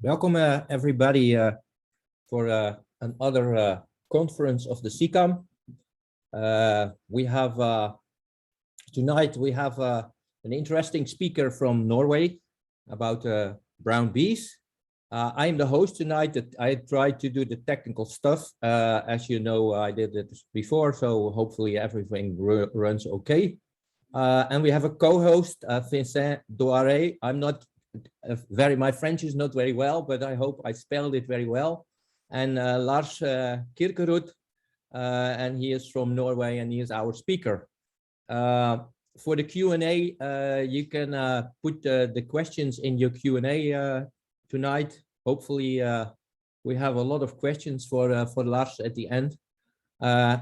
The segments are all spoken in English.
Welcome everybody for another conference of the CCAM. We have tonight an interesting speaker from Norway about brown bees. I'm the host tonight. That I tried to do the technical stuff. As you know, I did it before, so hopefully everything runs okay. And we have a co-host, Vincent Doare. My French is not very well, but I hope I spelled it very well. And Lars Kirekrud, and he is from Norway, and he is our speaker. For the Q&A, you can put the questions in your Q&A tonight. Hopefully, we have a lot of questions for Lars at the end. I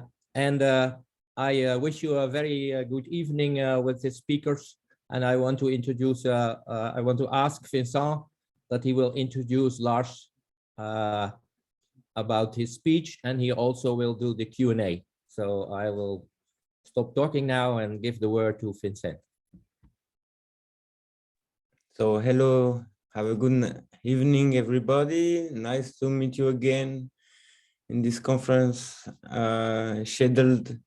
wish you a very good evening with the speakers. And I want to introduce, I want to ask Vincent that he will introduce Lars about his speech, and he also will do the Q&A. So I will stop talking now and give the word to Vincent. So hello, have a good evening, everybody. Nice to meet you again in this conference scheduled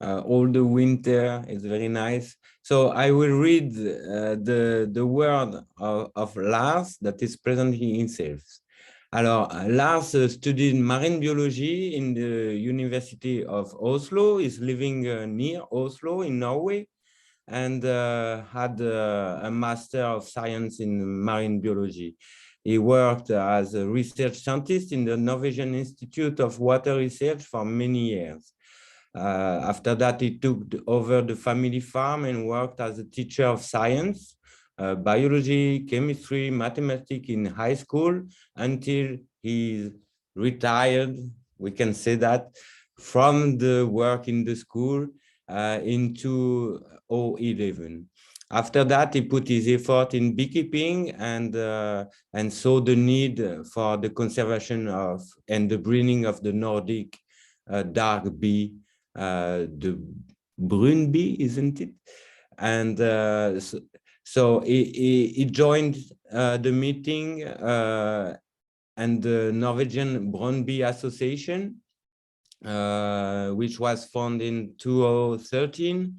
all the winter. It's very nice. So I will read the word of Lars that is present here himself. Alors, Lars studied marine biology in the University of Oslo. He's living near Oslo in Norway, and had a Master of Science in marine biology. He worked as a research scientist in the Norwegian Institute of Water Research for many years. After that, he took over the family farm and worked as a teacher of science, biology, chemistry, mathematics in high school until he retired, we can say that, from the work in the school in 2011. After that, he put his effort in beekeeping and saw the need for the conservation of and the breeding of the Nordic dark bee, the brune bee, isn't it? And so he joined the meeting and the Norwegian Brown Bee Association, which was founded in 2013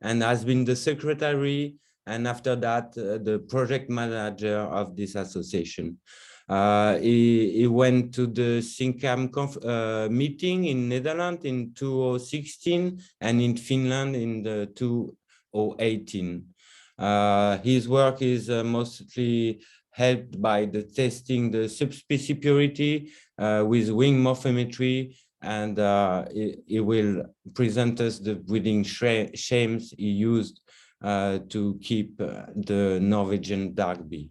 and has been the secretary, and after that, the project manager of this association. He went to the CCAM meeting in Netherlands in 2016 and in Finland in 2018. His work is mostly helped by the testing the subspecies purity with wing morphometry, and he will present us the breeding schemes he used to keep the Norwegian dark bee.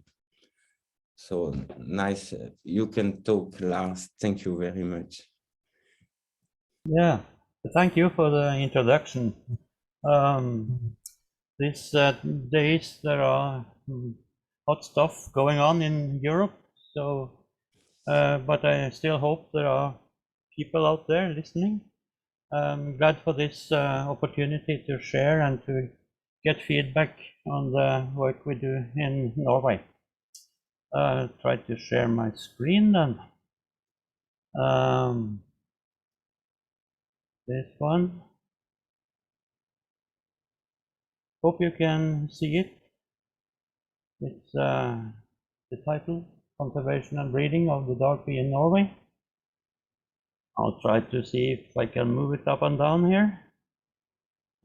So nice. You can talk, Lars. Thank you very much. Yeah, thank you for the introduction. These days there are hot stuff going on in Europe, so but I still hope there are people out there listening. I'm glad for this opportunity to share and to get feedback on the work we do in Norway. Try to share my screen then. This one. Hope you can see it. It's the title, Conservation and Breeding of the Dark Bee in Norway. I'll try to see if I can move it up and down here.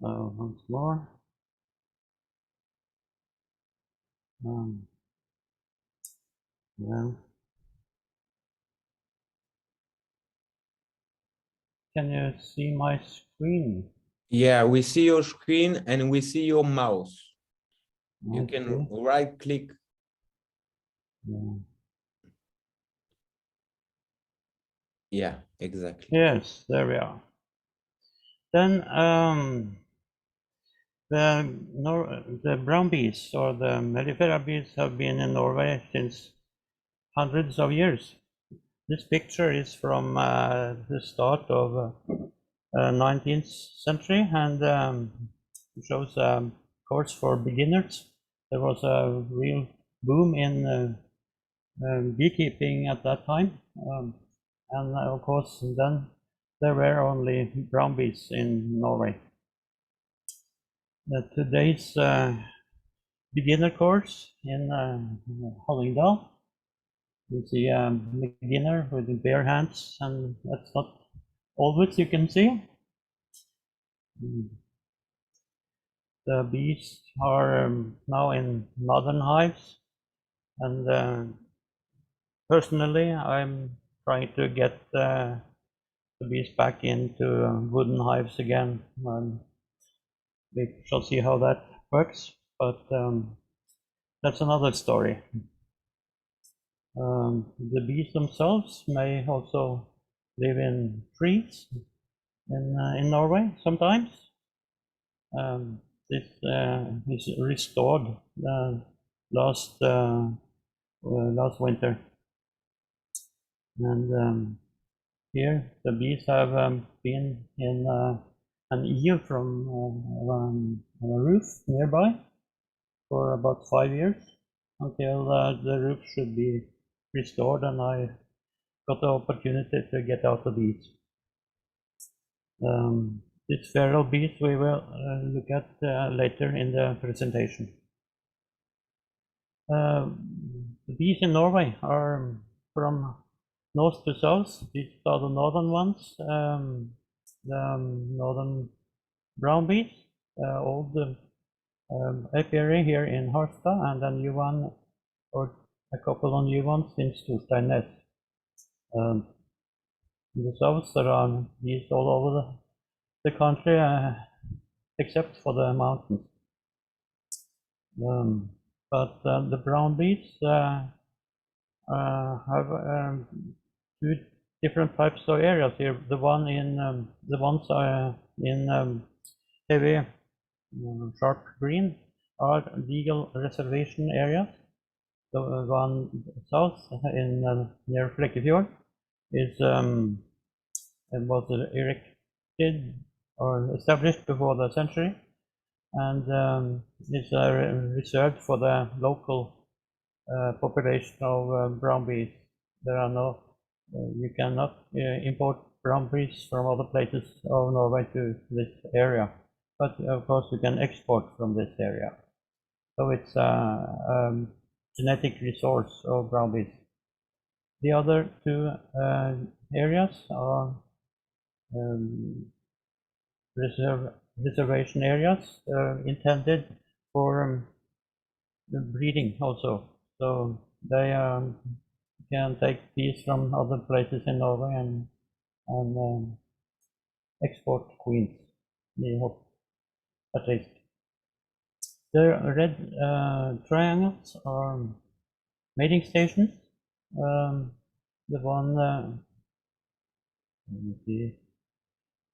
Once more. Well, can you see my screen? Yeah, we see your screen and we see your mouse. You Okay. can right click. Yeah, exactly. Yes, there we are. Then the brown bees or the mellifera bees have been in Norway since hundreds of years. This picture is from the start of 19th century and shows a course for beginners. There was a real boom in beekeeping at that time, and of course then there were only brown bees in Norway. Today's beginner course in Hallingdal, you see a beginner with bare hands, and that's not always you can see. The bees are now in modern hives, and personally I'm trying to get the bees back into wooden hives again. We shall see how that works, but that's another story. The bees themselves may also live in trees in Norway sometimes. This is restored last winter, and here the bees have been in an eave from a roof nearby for about 5 years, until the roof should be restored, and I got the opportunity to get out the bees. These feral bees we will look at later in the presentation. The bees in Norway are from north to south. These are the northern ones, the northern brown bees, old apiary here in Harstad, and a new one, or a couple of new ones in Storsteinnes. In the south there are bees all over the country, except for the mountains. But the brown bees have two different types of areas here. The ones in heavy sharp green are legal reservation areas. The one south in near Flekkefjord is was erected or established before the century, and is reserved for the local population of brown bees. There are no, you cannot import brown bees from other places of Norway to this area, but of course you can export from this area. So it's a genetic resource of brown bees. The other two areas are reservation areas intended for breeding also. So they can take bees from other places in Norway and export queens, we hope, at least. The red triangles are mating stations. The one, let me see,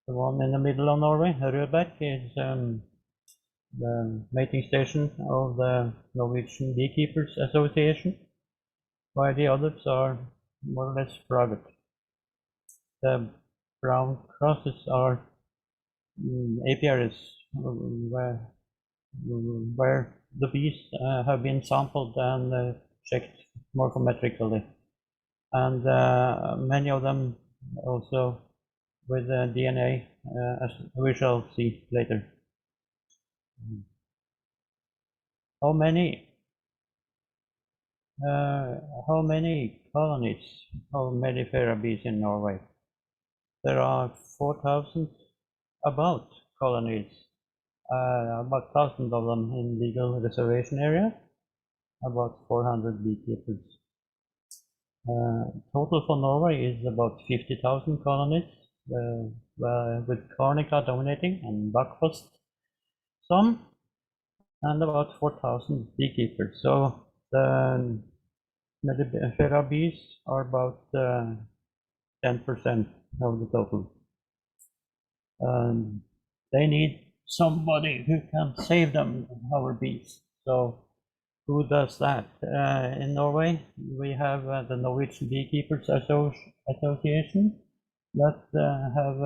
the one in the middle of Norway, Rødberg, is the mating station of the Norwegian Beekeepers Association, while the others are more or less private. The brown crosses are apiaries where the bees have been sampled and checked morphometrically, and many of them also with DNA, as we shall see later. How many colonies of mellifera bees in Norway? There are 4,000 about colonies, about 1,000 of them in legal reservation area, about 400 beekeepers. Total for Norway is about 50,000 colonies, with Carnica dominating and Bakfrost some, and about 4,000 beekeepers. So the mellifera bees are about 10% of the total. They need somebody who can save them, our bees. So who does that? In Norway, we have the Norwegian Beekeepers Association that have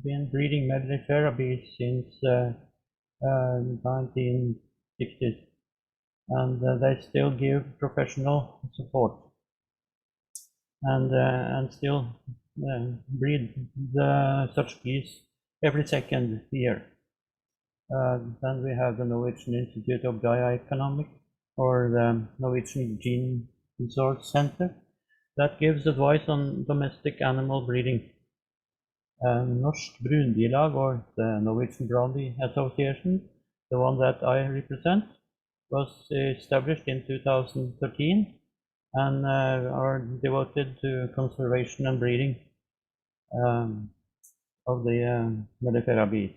been breeding mellifera bees since 1960s, and they still give professional support. and still breed such bees every second year. Then we have the Norwegian Institute of Bioeconomics, or the Norwegian Gene Resource Center, that gives advice on domestic animal breeding. Norsk Brunbilag, or the Norwegian Brown Bee Association, the one that I represent, was established in 2013 and are devoted to conservation and breeding of the mellifera bees.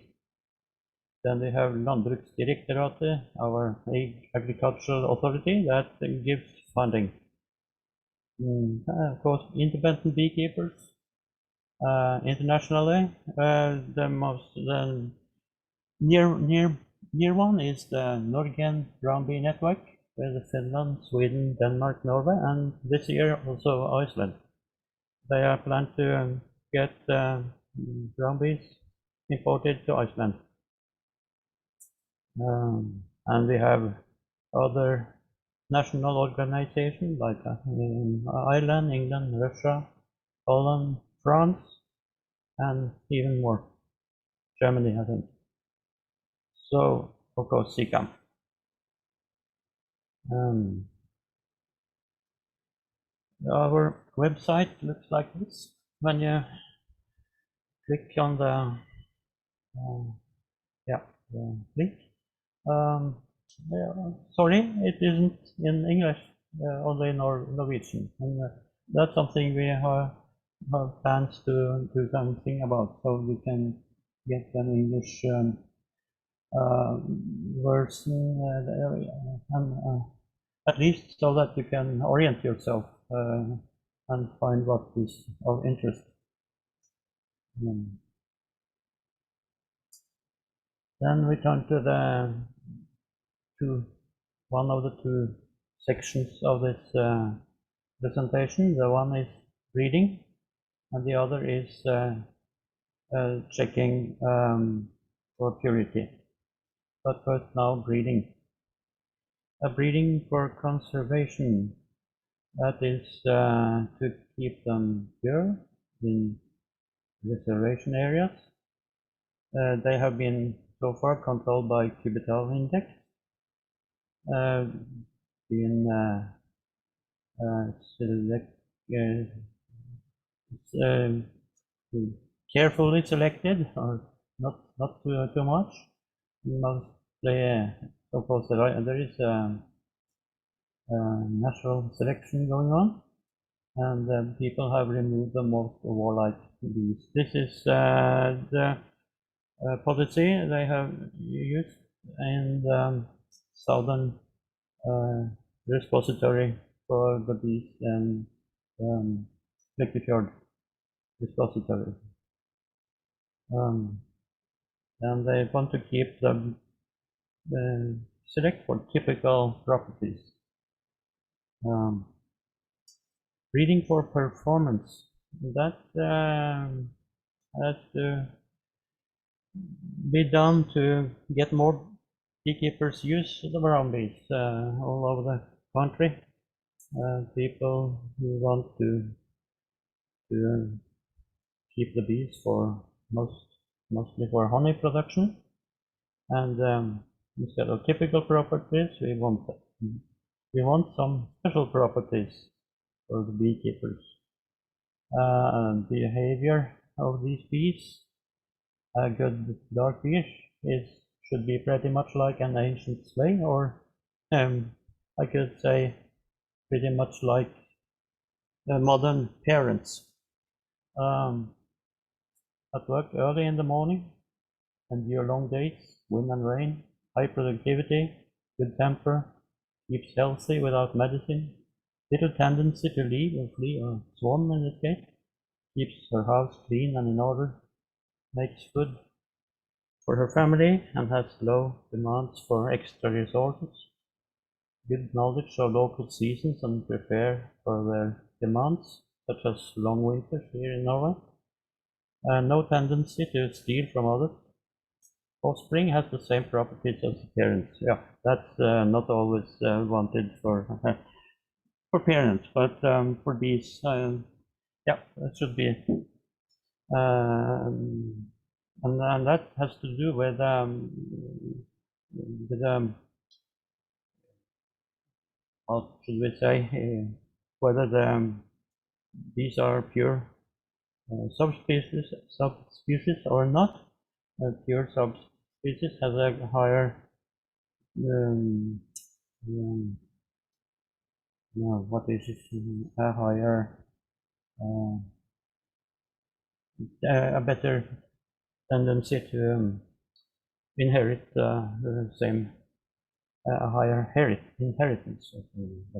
Then we have Landbruksdirektoratet, our agricultural authority, that gives funding. Of course, independent beekeepers. Internationally, the near one is the Norwegian Brown Bee Network, with Finland, Sweden, Denmark, Norway, and this year also Iceland. They are planned to get brown bees imported to Iceland. And we have other national organizations like in Ireland, England, Russia, Holland, France, and even more. Germany, I think. So, of course, SICAM. Our website looks like this. When you click on the link. Sorry, it isn't in English, only in Norwegian. And that's something we have plans to do something about, so we can get an English version, at least so that you can orient yourself and find what is of interest. Then we turn to one of the two sections of this presentation. The one is breeding, and the other is checking for purity. But first, now breeding. Breeding for conservation, that is to keep them pure in reservation areas. They have been so far controlled by cubital index, carefully selected, or not too much. Mostly, of course, there is natural selection going on, and people have removed the most warlike bees. This is the policy they have used in the southern repository for the bees and Kirekrud repository. And they want to keep them select for typical properties. Breeding for performance, that has to be done to get more beekeepers use the brown bees all over the country. People who want to keep the bees for mostly for honey production, and instead of typical properties, we want some special properties for the beekeepers. Behavior of these bees, a good dark bee should be pretty much like an ancient slave, or I could say pretty much like modern parents. At work early in the morning, endure long days, wind and rain, high productivity, good temper, keeps healthy without medicine, little tendency to leave or flee or swarm in this case, keeps her house clean and in order, makes food for her family and has low demands for extra resources, good knowledge of local seasons and prepare for their demands, such as long winters here in Norway, no tendency to steal from others. Offspring has the same properties as parents. Yeah, that's not always wanted for parents, but for bees, Yeah, that should be it. And that has to do with how should we say, whether these are pure subspecies or not. Pure subspecies has a higher what is it? A higher a better tendency to inherit the same a higher inheritance of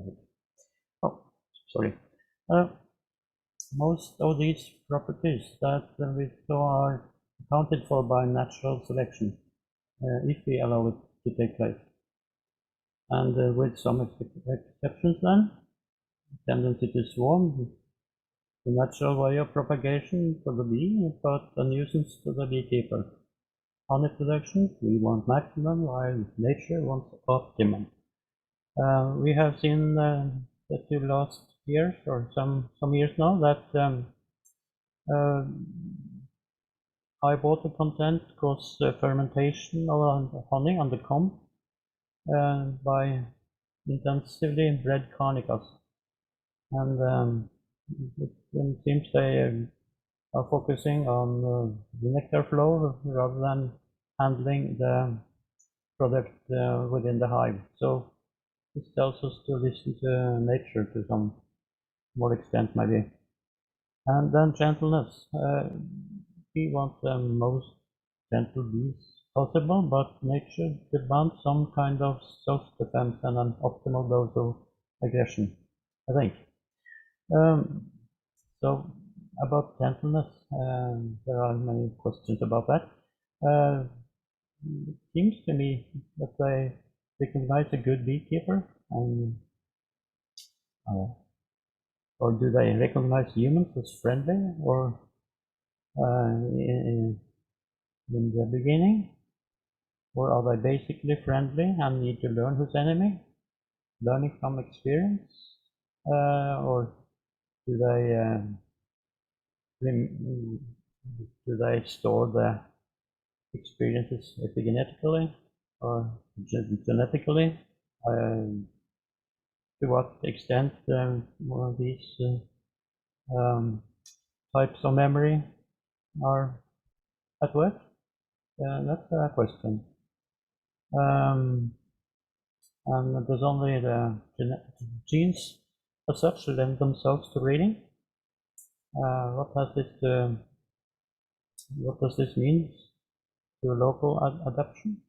it. Oh, sorry. Most of these properties that we saw are accounted for by natural selection, if we allow it to take place. And with some exceptions then, tendency to swarm, the natural way of propagation for the bee, but a nuisance to the beekeeper. Honey production, we want maximum, while nature wants optimum. We have seen the two last years, or some years now, that high water content causes fermentation of honey on the comb by intensively bred carnicas. And it seems they are focusing on the nectar flow rather than handling the product within the hive. So this tells us to listen to nature to some more extent, maybe. And then gentleness. We want the most gentle bees possible, but nature demands some kind of self-defense and an optimal dose of aggression, I think. So about gentleness, there are many questions about that. It seems to me that they recognize a good beekeeper, and or do they recognize humans as friendly, or in the beginning, or are they basically friendly and need to learn who's enemy, learning from experience, or do they store the experiences epigenetically or genetically? To what extent these types of memory are at work? That's a question. And does only the genes as such lend themselves to reading? What does this mean to local adaptation?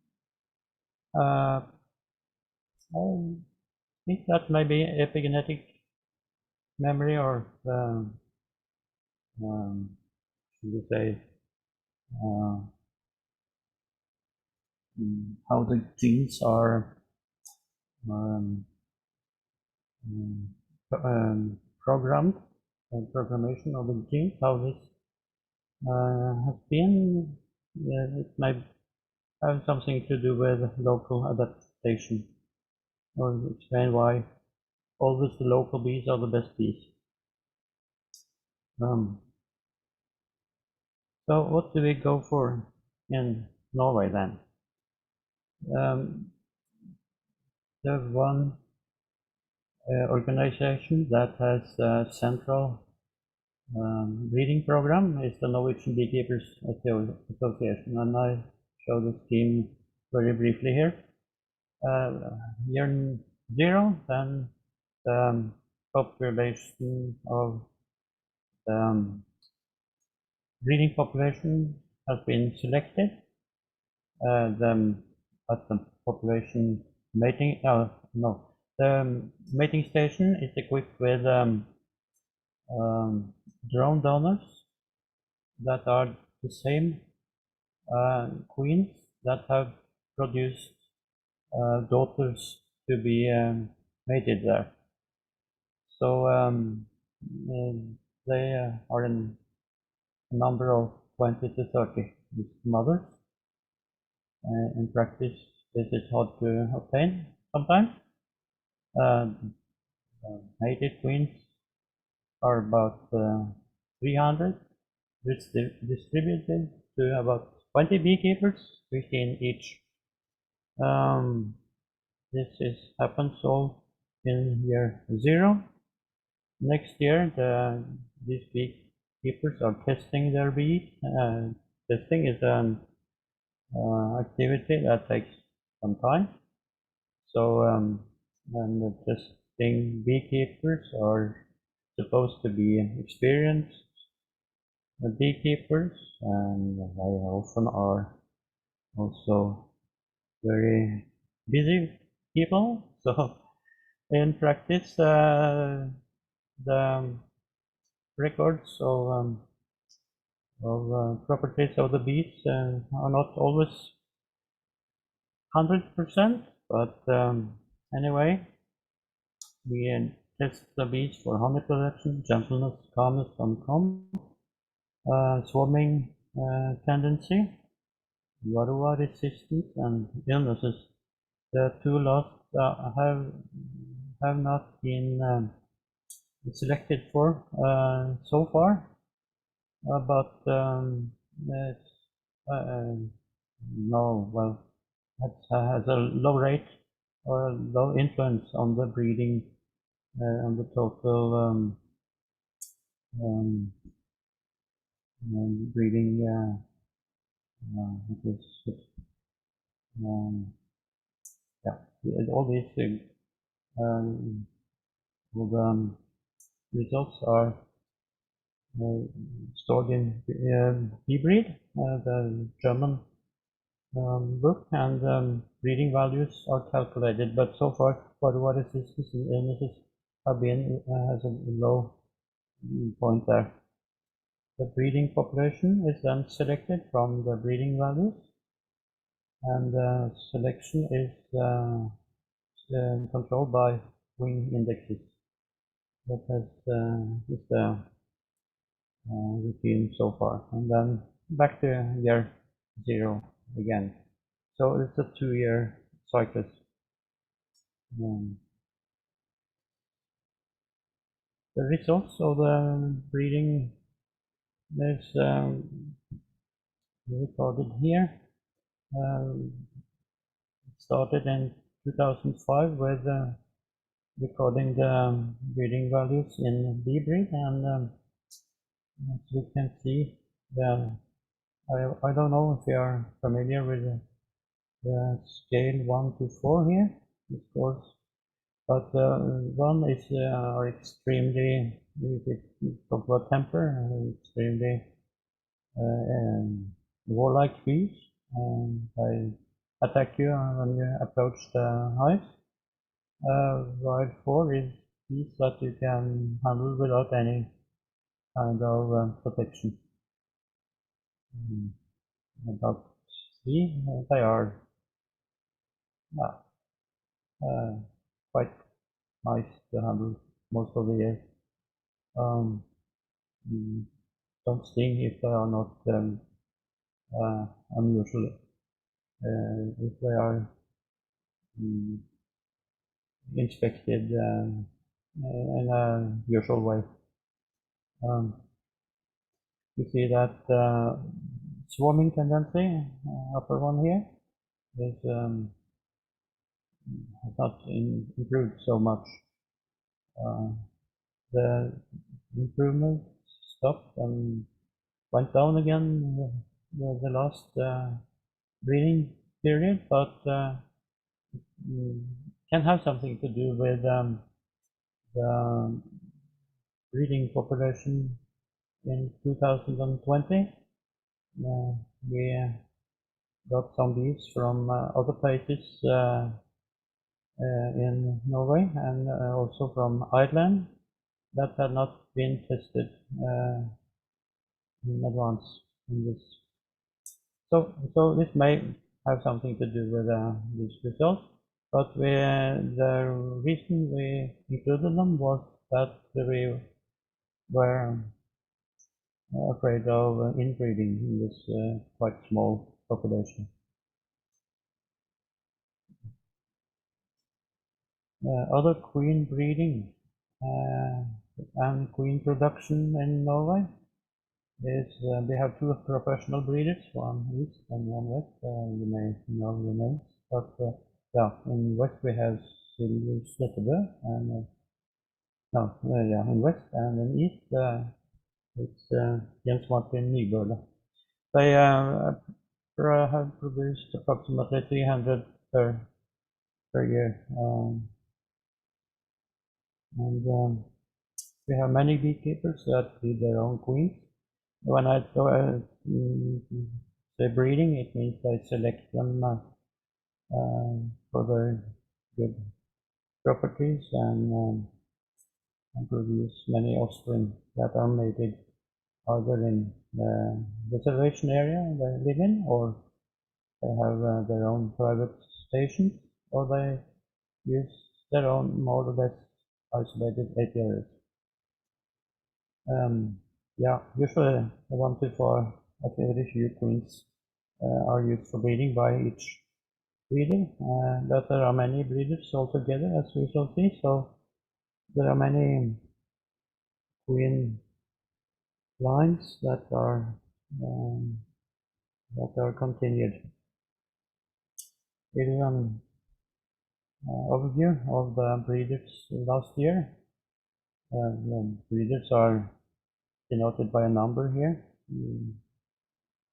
I think that may be epigenetic memory, or should we say how the genes are programmed, programmation of the genes, how this has been. It might have something to do with local adaptation, or explain why always the local bees are the best bees. So what do we go for in Norway then? There's one organization that has a central breeding program, is the Norwegian Beekeepers Association, and I show the scheme very briefly here. Year 0, then the population of breeding population has been selected. At the population mating, the mating station is equipped with drone donors that are the same queens that have produced daughters to be mated there. So they are in a number of 20 to 30 mothers. In practice, this is hard to obtain sometimes. Mated queens are about 300 distributed to about 20 beekeepers, 15 each. This happens all in year 0. Next year, these beekeepers are testing their bees. Testing is an activity that takes some time. So, and the testing beekeepers are supposed to be experienced beekeepers, and they often are also very busy people. So in practice, the records of properties of the bees are not always 100%, but anyway, we test the bees for honey production, gentleness, calmness, and swarming tendency, varroa resistance, and illnesses. The two last have not been selected for so far, but no, well, it has a low rate or a low influence on the breeding, on the total breeding. Yeah, all these results are stored in eBreed, the German book, and breeding values are calculated. But so far, varroa resistance and illnesses have been has a low point there. The breeding population is then selected from the breeding values, and selection is controlled by wing indexes. That is the routine so far, and then back to year 0 again. So it's a 2-year cycle. The results of the breeding is recorded here. It started in 2005 with recording the breeding values in eBreed, and as we can see, I don't know if you are familiar with the scale 1 to 4 here, of course, but 1 is are extremely, if we talk about temper, extremely warlike bees. They attack you when you approach the hive. While 4 is bees that you can handle without any kind of protection. About 3, they are quite nice to handle most of the year. Don't sting if they are not unusual. If they are inspected in a usual way. You see that swarming tendency, upper one here, is has not improved so much. The improvement stopped and went down again the last breeding period, but can have something to do with the breeding population in 2020. We got some bees from other places in Norway, and also from Ireland that had not been tested in advance in this. So this may have something to do with this result, but the reason we included them was that we were afraid of inbreeding in this quite small population. Other queen breeding and queen production in Norway. is we have two professional breeders, one east and one west. You may know the names, but yeah, in west we have Silver Slettebø and in west, and in east it's Jens Martin Nybøle. They have produced approximately 300 per year, and we have many beekeepers that breed their own queens. When I say breeding, it means they select them for their good properties and produce many offspring that are mated either in the reservation area they live in, or they have their own private stations, or they use their own more or less isolated apiaries. Yeah, usually 1 to 4 very few queens are used for breeding by each breeder, but there are many breeders altogether, as we shall see. So there are many queen lines that are continued. Here is an overview of the breeders last year. The breeders are denoted by a number here,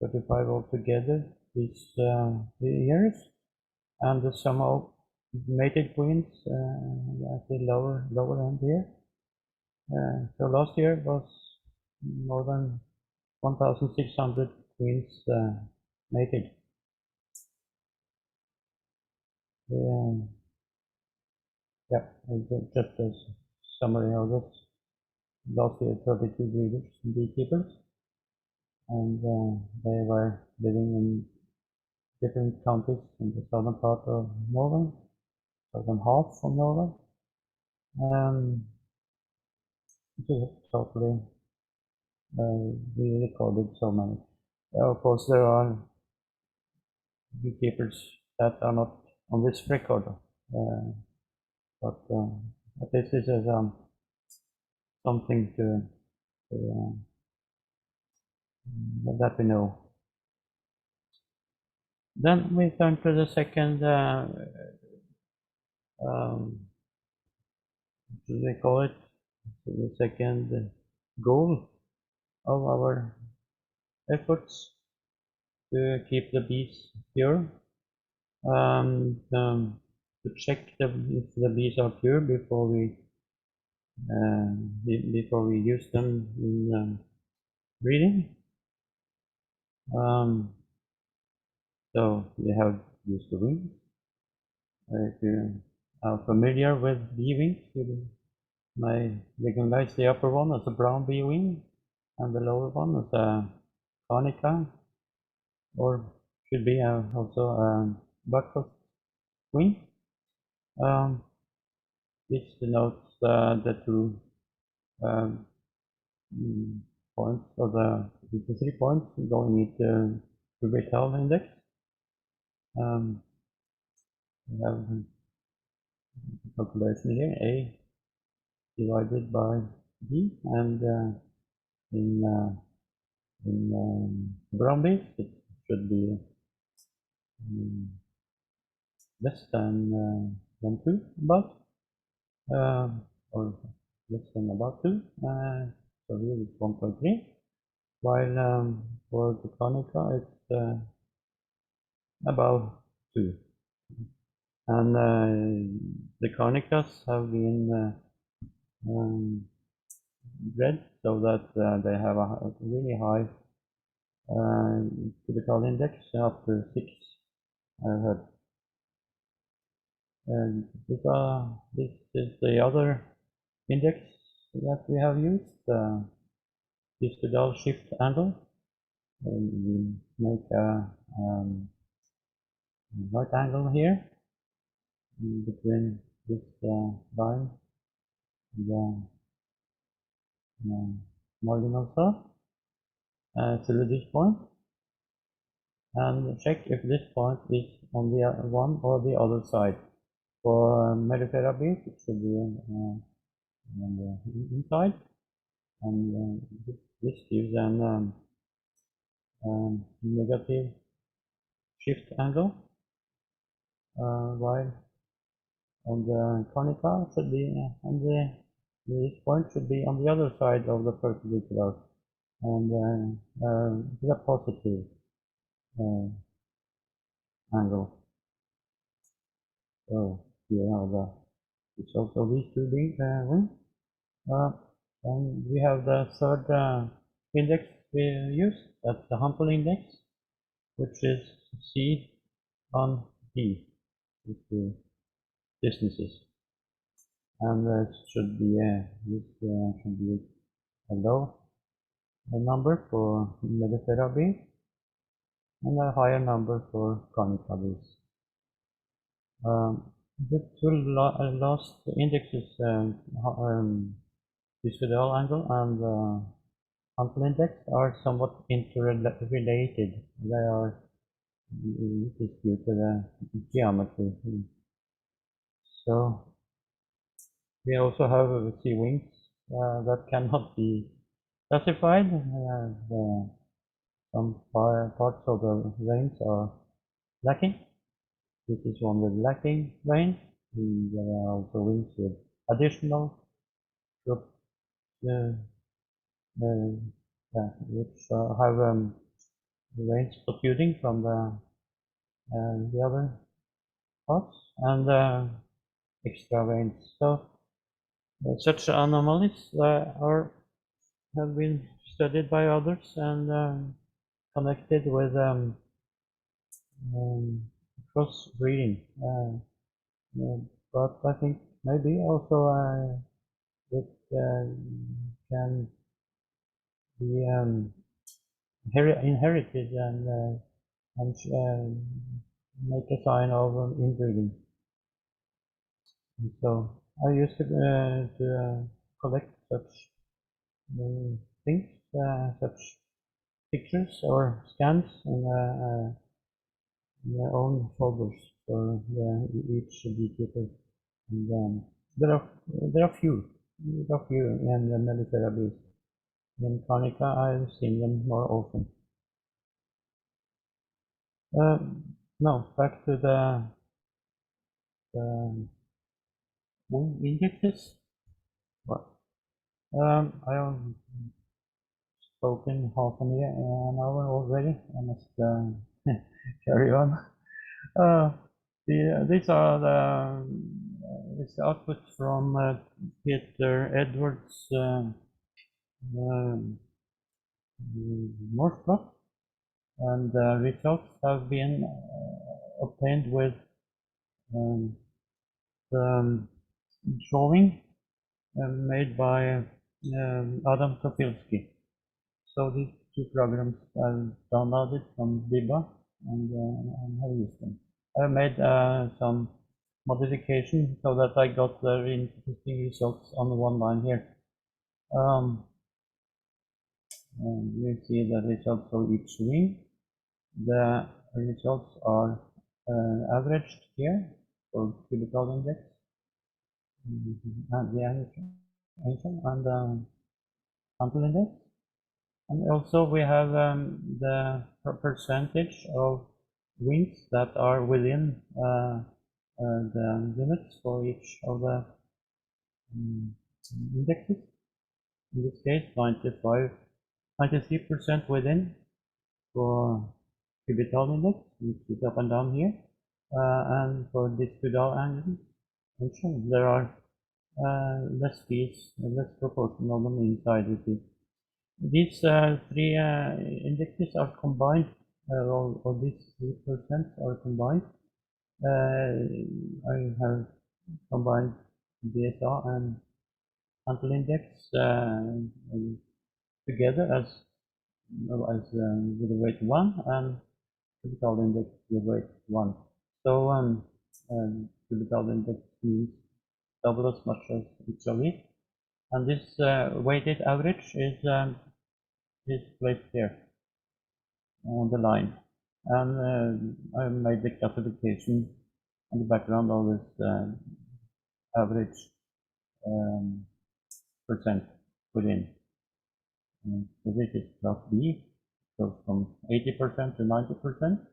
35 altogether these 3 years, and the sum of mated queens at the lower end here. So last year was more than 1,600 queens mated. Yeah, just a summary of this. Last year, 32 breeders and beekeepers, and they were living in different counties in the southern part of Norway, southern half of Norway. It is totally, we recorded so many. Of course, there are beekeepers that are not on this record, but this is something to that we know. Then we turn to the second, should we call it, the second goal of our efforts to keep the bees pure. To check if the bees are pure before we use them in breeding. So we have used the wings. If you are familiar with bee wings, you may recognize the upper one as a brown bee wing and the lower one as a conica, or should be also a buckled wing. This denotes the 2 points, or the 3 points going into the vital index. We have calculation here, A divided by B, and in brown bees it should be less than 2, about, or less than about 2. So here it's 1.3, while for the conica it's about 2. And the conicas have been bred so that they have a really high vital index, up to 6, I heard. And this is the other index that we have used, this pedal shift angle. We make a right angle here between this line and the marginal cell through this point, and check if this point is on the one or the other side. For mellifera bees, it should be on the inside, and this this gives an negative shift angle, while on the conica should be this point should be on the other side of the perpendicular, and with a positive angle. So here are the results of these two wings. And we have the third index we use, that's the Humpel index, which is C on D, these two distances. And this should be a low number for mellifera beams and a higher number for conica beams. The two last indexes, Discodal angle and Humpel index, are somewhat interrelated. They are due to the geometry. So we also have sea wings that cannot be classified. Some parts of the veins are lacking. This is one with lacking veins. There are also wings with additional which have veins protruding from the other parts, and extra veins. So such anomalies have been studied by others and connected with cross-breeding. But I think maybe also it can be inherited and make a sign of inbreeding. And so I used to collect such things, such pictures or scans in their own folders for each beekeeper. And there are few in the mellifera bees. In Carnica, I've seen them more often. Now back to the wing indexes. Well, I have spoken half an hour already. I must carry on. These are it's the output from Peter Edwards' Morse plot, and the results have been obtained with the drawing made by Adam Topilsky. So these two programs I've downloaded from Biba and have used them. I made some modification so that I got very interesting results on the one line here. And you see the results of each wing. The results are averaged here for cubical index and the ancient and Humpel index. And also we have the percentage of wings that are within the limits for each of the indexes. In this case, 93% within for cubital index, which is up and down here, and for discudal angle, there are less fees, less proportion of them inside the fees. These three indexes are combined, or these 3% are combined. I have combined DSA and Humpel index together as with the weight 1 and cubital index with weight 1. So cubital index means double as much as each of these, and this weighted average is placed here on the line, and I made the classification on the background of this average percent within. So this is class B, goes from 80% to 90%,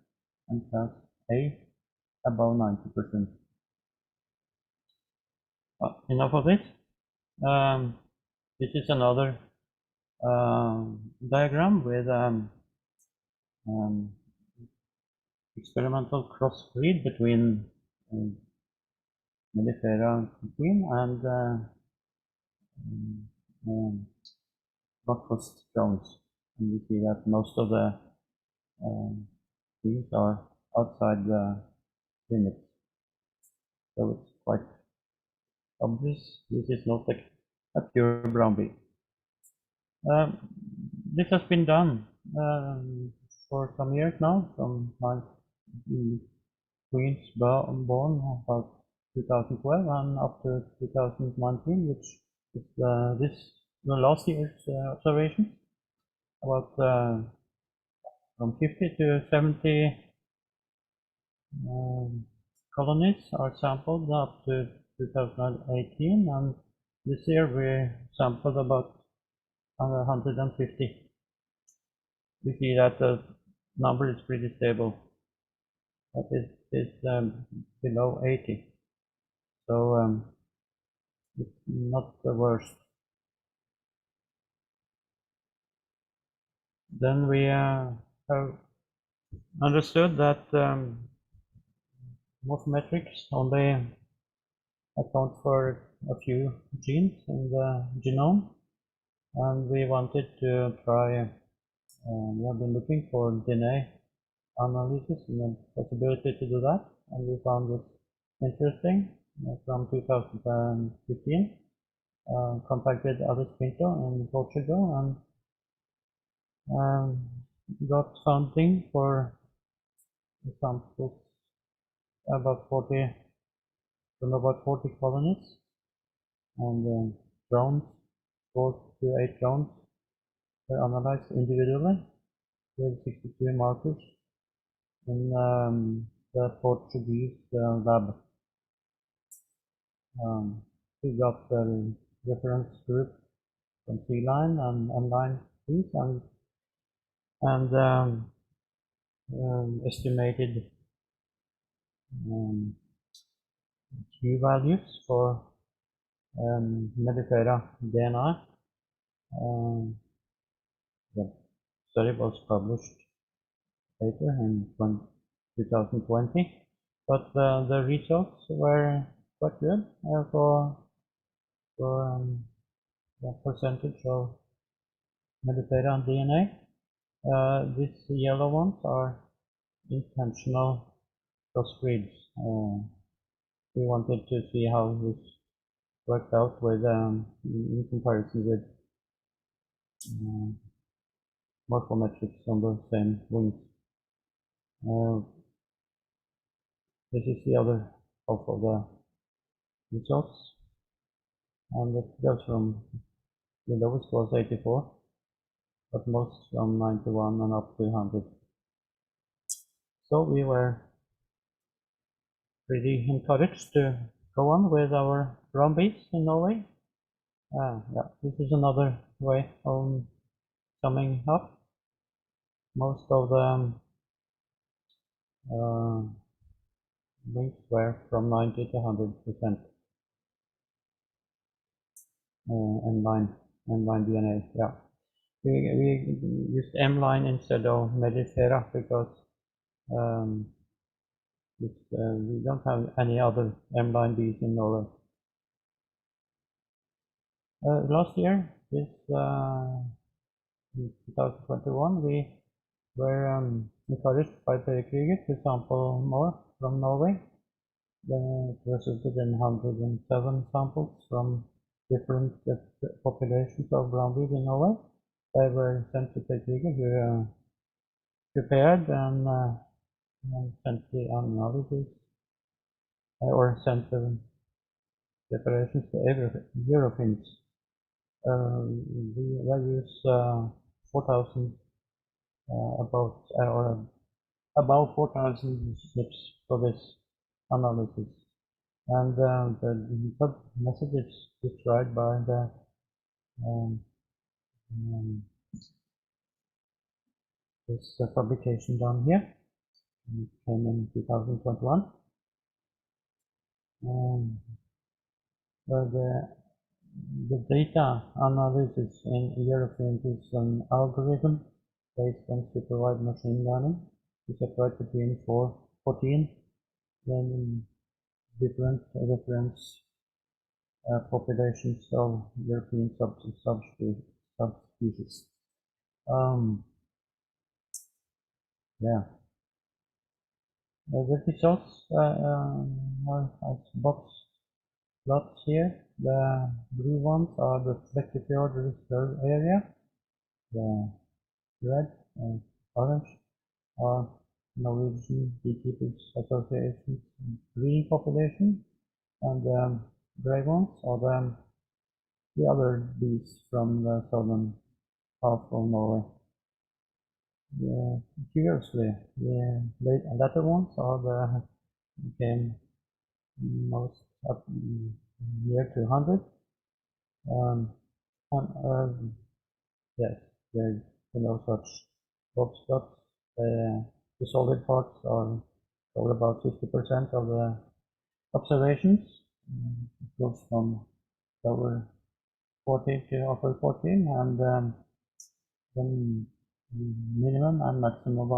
and class A above 90%. Enough of this. This is another diagram with experimental crossbreed between Mellifera queen and Rockfrost Jones. And we see that most of the queens are outside the limits. So it's quite obvious this is not a pure brown bee. This has been done for some years now, from my queens born about 2012 and up to 2019, which is the last year's observation. About from 50 to 70 colonies are sampled up to 2018, and this year we sampled about 150. We see that the number is pretty stable, but it's below 80, so it's not the worst. Then we have understood that morphometrics only account for a few genes in the genome, and we wanted to try, we have been looking for DNA analysis and the possibility to do that, and we found this interesting from 2015. Contacted Alice Pinto in Portugal and got funding for samples about 40 colonies, and drones, 4 to 8 drones were analyzed individually with 62 markers in the Portuguese lab. We got the reference group from C-line and M-line trees and estimated Q values for Mellifera DNA. The study was published later in 2020, but the results were quite good for the percentage of Mellifera DNA. These yellow ones are intentional crossbreeds. We wanted to see how this worked out with in comparison with morphometrics on the same wings. This is the other half of the results, and it goes from the lowest was 84, but most from 91 and up to 100. So we were pretty encouraged to go on with our brown bees in Norway. Yeah, this is another way of summing up. Most of the links were from 90 to 100% M-line DNA. Yeah, we used M-line instead of Mellifera because we don't have any other M-line bees in Norway. Last year, in 2021, we were encouraged by Kirekrud to sample more from Norway. Then it resulted in 107 samples from different populations of brown bees in Norway. They were sent to Kirekrud, who prepared and sent the analysis or sent the preparations to Eurofins. They use 4,000 about 4,000 snips for this analysis, and the method is described by the this publication down here. It came in 2021. The data analysis in European is an algorithm based on supervised machine learning to separate between 14 then different reference populations of European subspecies. Yeah. The results are as box plots here. The blue ones are the Flekkefjord Reserve area. The red and orange are Norwegian Beekeepers Association's breeding population, and the gray ones are the other bees from the southern half of Norway. Curiously, the latter ones are the became most up near 200. Yes, there are no such box plots. The solid parts are cover about 50% of the observations. It goes from lower 14 to upper 14, and then minimum and maximum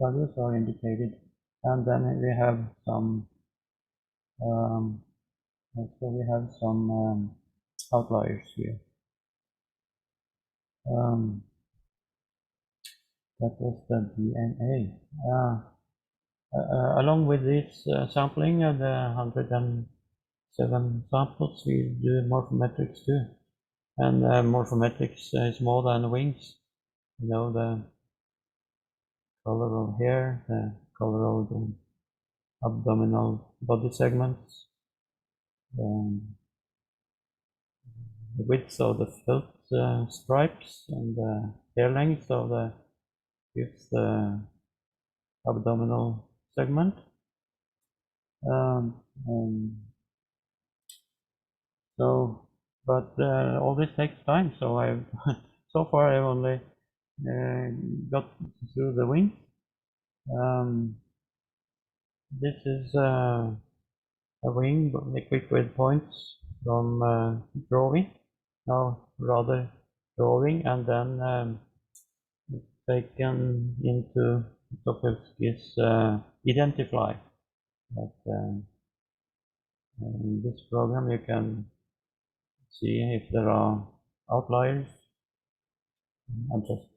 values are indicated. And then we have some outliers here. That was the DNA. Along with this sampling of the 107 samples, we do morphometrics too. And morphometrics is more than wings. You know, the color of hair, the color of the abdominal body segments, the width of the felt stripes, and the hair length of the fifth abdominal segment. But all this takes time, so I've so far I've only got through the wing. This is a wing equipped with points from drawing. Now rather drawing and then taken into Topevsky's Identify. But in this program you can see if there are outliers and just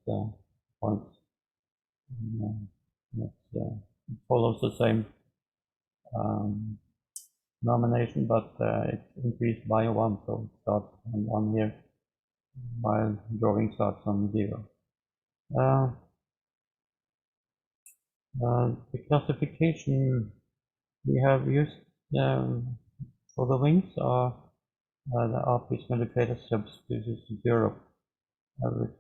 points. It follows the same nomination, but it's increased by 1, so it starts on 1 here, while drawing starts on 0. The classification we have used for the wings are the Apis mellifera subspecies of Europe, which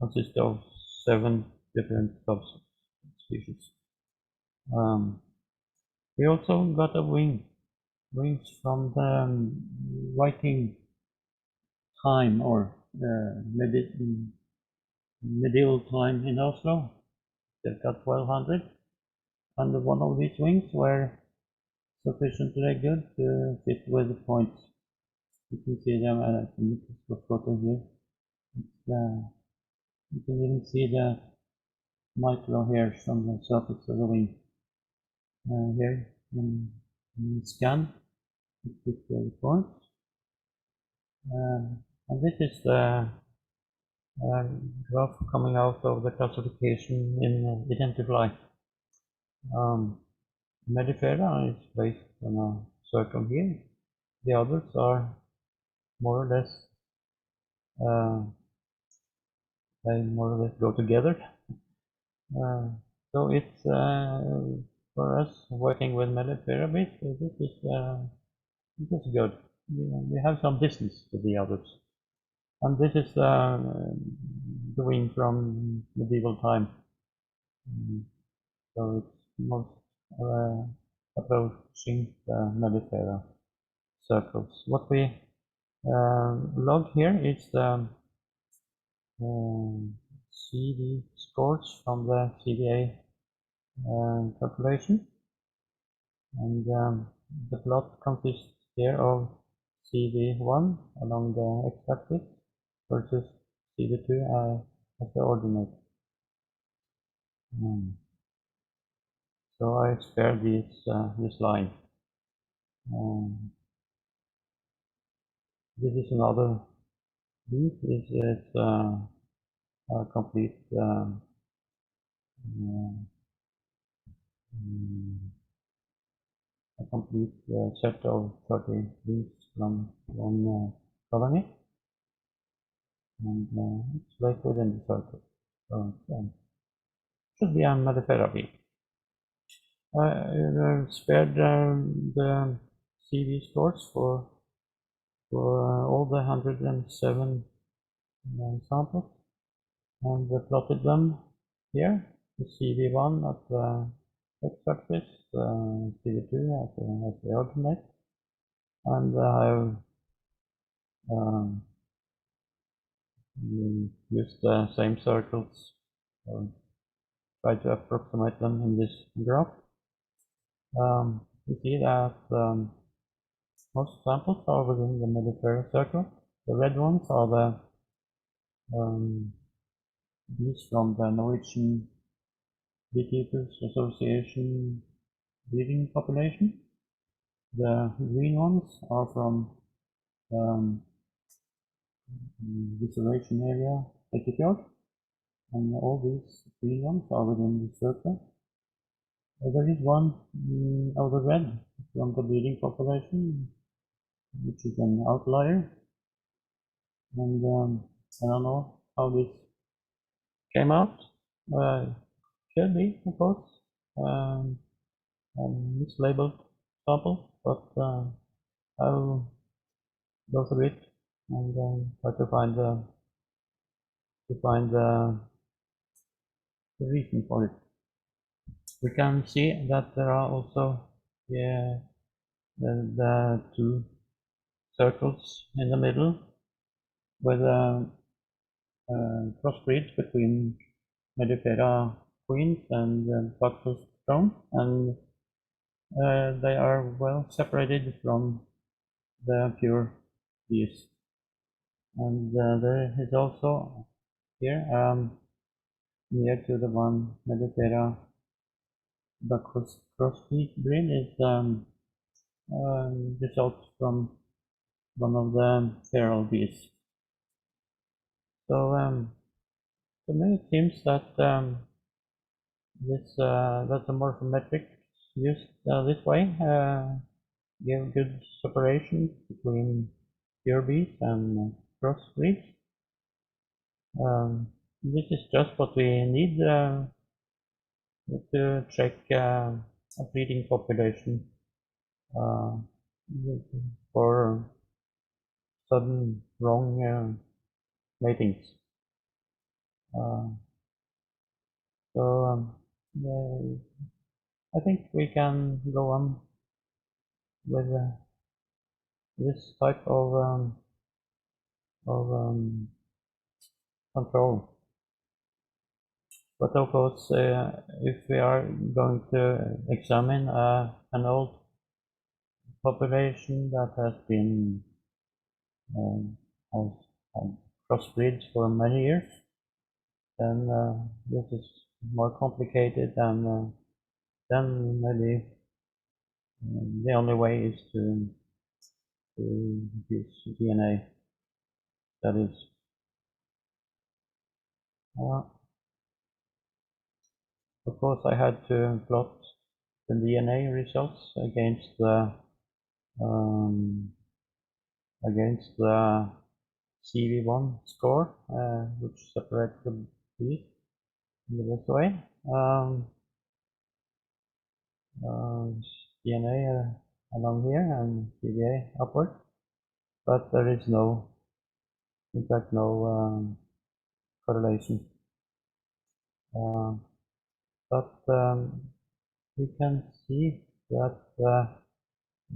consists of 7 different subspecies. We also got a wings from the Viking time, or medieval time in Oslo, circa 1200, and one of these wings were sufficiently good to fit with the points. You can see them at the photo here. You can even see the micro hairs on the surface of the wing. Here in scan, it fits the points. And this is the graph coming out of the classification in Identify. Mellifera is placed on a circle here. The others are more or less, they more or less go together. So it's for us working with Mellifera bit, this is good. We have some distance to the others. And this is the wing from medieval time. So it's most approaching the Mellifera circles. What we log here is the CV scores from the CVA calculation. And the plot consists here of CV1 along the x-axis versus CV2 as the ordinate. So I spare this line. This is another leaf. This is a complete set of 30 leaves from one colony, and it's right within the circle. So should be a mellifera bee. I spared the CV scores for all the 107 samples, and plotted them here. The CV1 at the x-axis, CV2 as the ordinate, and I've used the same circles, try to approximate them in this graph. You see that most samples are within the mellifera circle. The red ones are the bees from the Norwegian Beekeepers Association breeding population. The green ones are from reservation area Kirekrud, and all these green ones are within the circle. There is one of the red from the breeding population, which is an outlier, and I don't know how this came out. Should be, of course, a mislabeled sample, but I'll go through it and try to find the reason for it. We can see that there are also the two circles in the middle with crossbreeds between mellifera queens and Buxus drone, and they are well separated from the pure bees. And there is also here near to the one mellifera Buxus crossbreed is results from one of the feral bees. So to me it seems that that the morphometrics used this way give good separation between pure bees and crossbreeds. This is just what we need to check a breeding population for sudden wrong matings. I think we can go on with this type of control. But of course, if we are going to examine an old population that has been has had crossbreeds for many years, then this is more complicated, and then maybe the only way is to use DNA studies. Of course, I had to plot the DNA results against the CV1 score, which separates the bees in the best way. DNA along here and CVA upward, but there is no, in fact, no correlation. But we can see that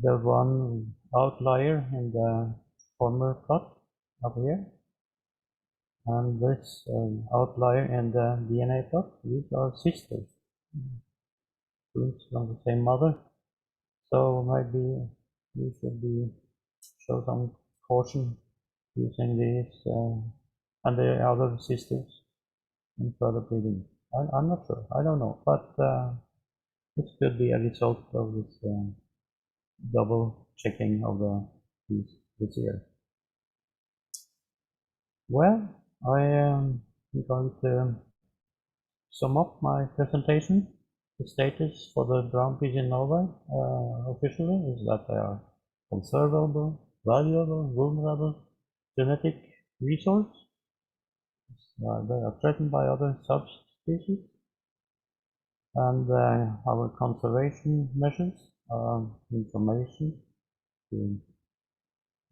the one outlier in the former plot up here And this outlier in the DNA plot, these are sisters, twins from the same mother. So maybe we should show some caution using these and the other sisters in further breeding. I'm not sure, I don't know, but it could be a result of this double checking of this year. Well, I am going to sum up my presentation. The status for the brown pigs in Norway officially is that they are conservable, valuable, vulnerable genetic resource. They are threatened by other subspecies, and our conservation measures are information to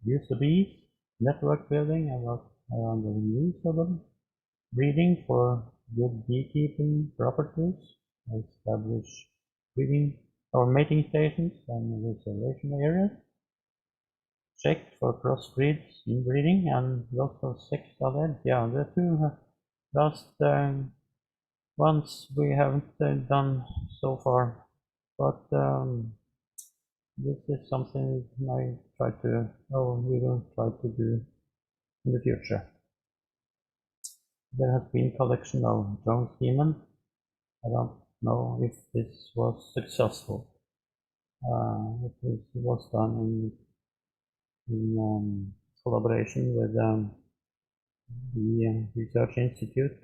use the bees, network building around the use of them, breeding for good beekeeping properties, establish breeding or mating stations and reservation areas, check for crossbreeds in breeding, and lots of sex allele. Yeah, the two last ones we haven't done so far, but this is something we will try to do in the future. There has been collection of drone semen. I don't know if this was successful. It was done in collaboration with the Research Institute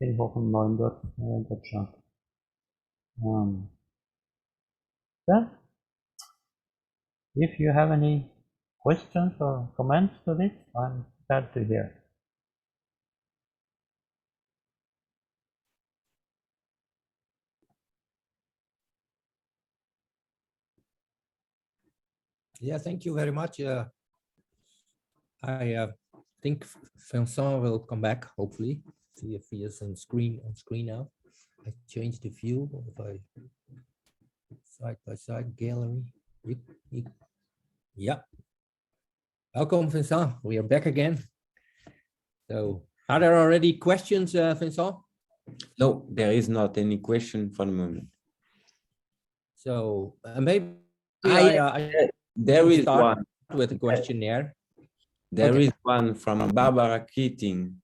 in Hohenneundorf, Deutschland. Then, if you have any questions or comments to this, I'm glad to hear. Yeah, thank you very much. I think Vincent will come back, hopefully. See if he is on screen now. I changed the view of a side-by-side gallery. Yeah. Welcome, Vincent. We are back again. So, are there already questions, Vincent? No, there is not any question for the moment. So maybe there is start one with a questionnaire. There Okay. is one from Barbara Keating.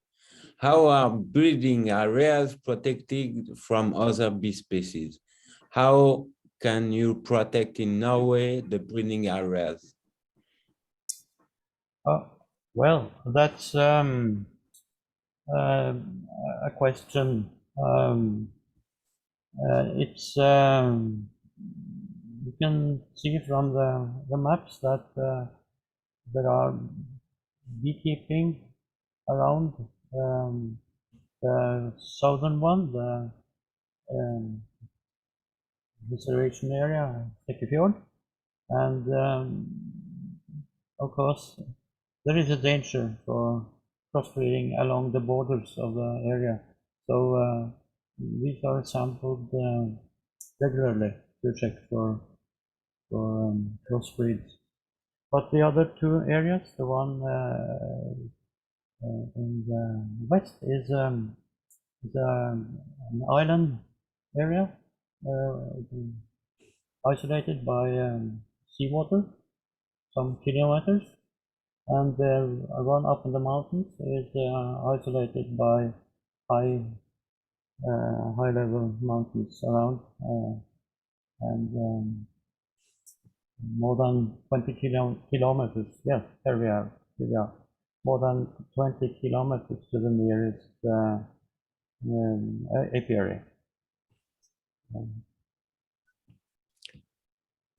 How are breeding areas protected from other bee species? How can you protect in Norway the breeding areas? Well, that's a question. It's you can see from the maps that there are beekeeping around the southern one, the reservation area, Kirekrud, and of course there is a danger for crossbreeding along the borders of the area. So these are sampled regularly to check for crossbreeds. But the other two areas, the one in the west is an island area isolated by seawater, some kilometers, and the one up in the mountains is isolated by high-level mountains around, and more than 20 kilometers. Yes, here we are. More than 20 kilometers to the nearest apiary.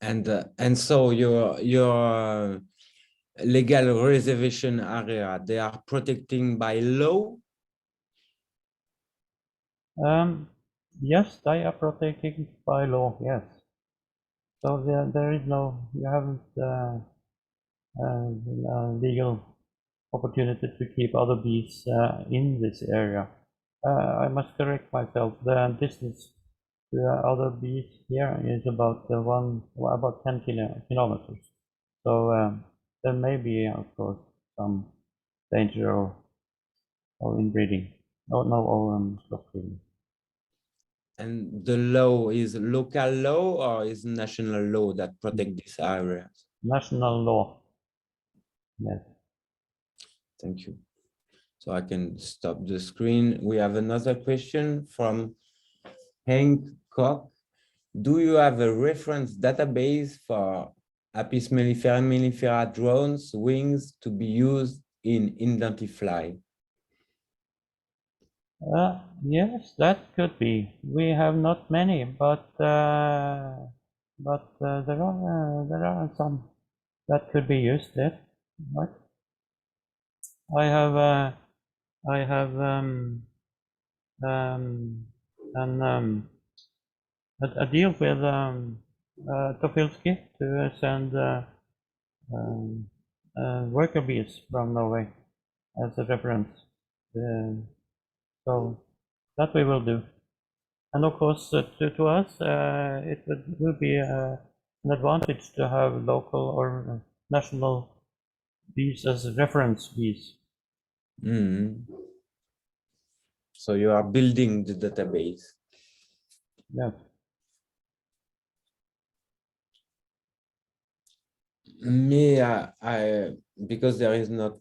And so your legal reservation area, they are protecting by law? Yes, they are protected by law, yes. So there is no, you haven't legal opportunity to keep other bees in this area. I must correct myself, the distance to other bees here is about 10 kilometers. So there may be, of course, some danger of or inbreeding. No, crossbreeding. And the law is local law or is national law that protect these areas? National law. Yes. Thank you. So I can stop the screen. We have another question from Hank Koch. Do you have a reference database for Apis mellifera drones wings to be used in Identify? Yes, that could be. We have not many, but there are some that could be used there. Right? I have a deal with Tofilski to send worker bees from Norway as a reference. So that we will do. And of course, to us, it will be an advantage to have local or national bees as reference bees. So you are building the database. Yeah. Me, because there is not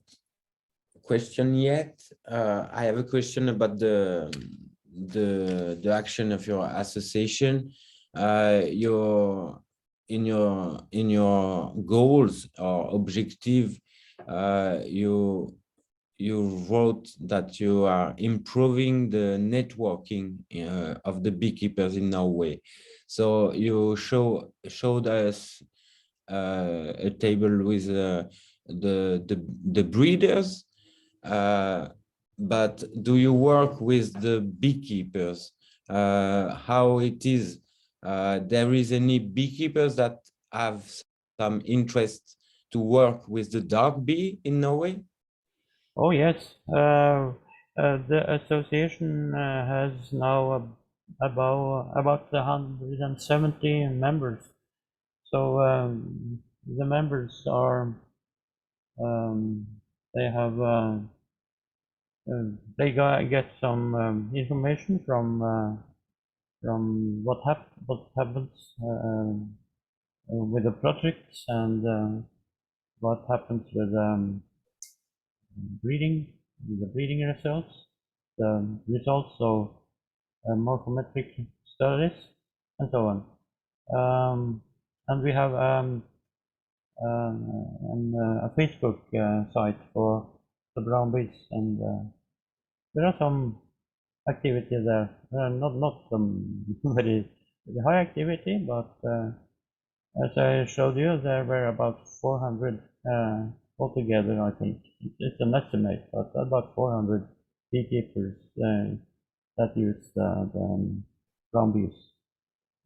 question yet, I have a question about the action of your association. In your goals or objective, you wrote that you are improving the networking of the beekeepers in Norway. So you showed us a table with the breeders, but do you work with the beekeepers? How it is? There is any beekeepers that have some interest to work with the dog bee in Norway? Oh yes, the association has now about 170 members. So the members are they have they get some information from what happens with the projects and what happens with breeding, the breeding results, the results of morphometric studies, and so on. And we have a Facebook site for the brown bees, and there are some activity there. Not some very high activity, but as I showed you, there were about 400 altogether, I think. It's an estimate, but about 400 beekeepers that use the brown bees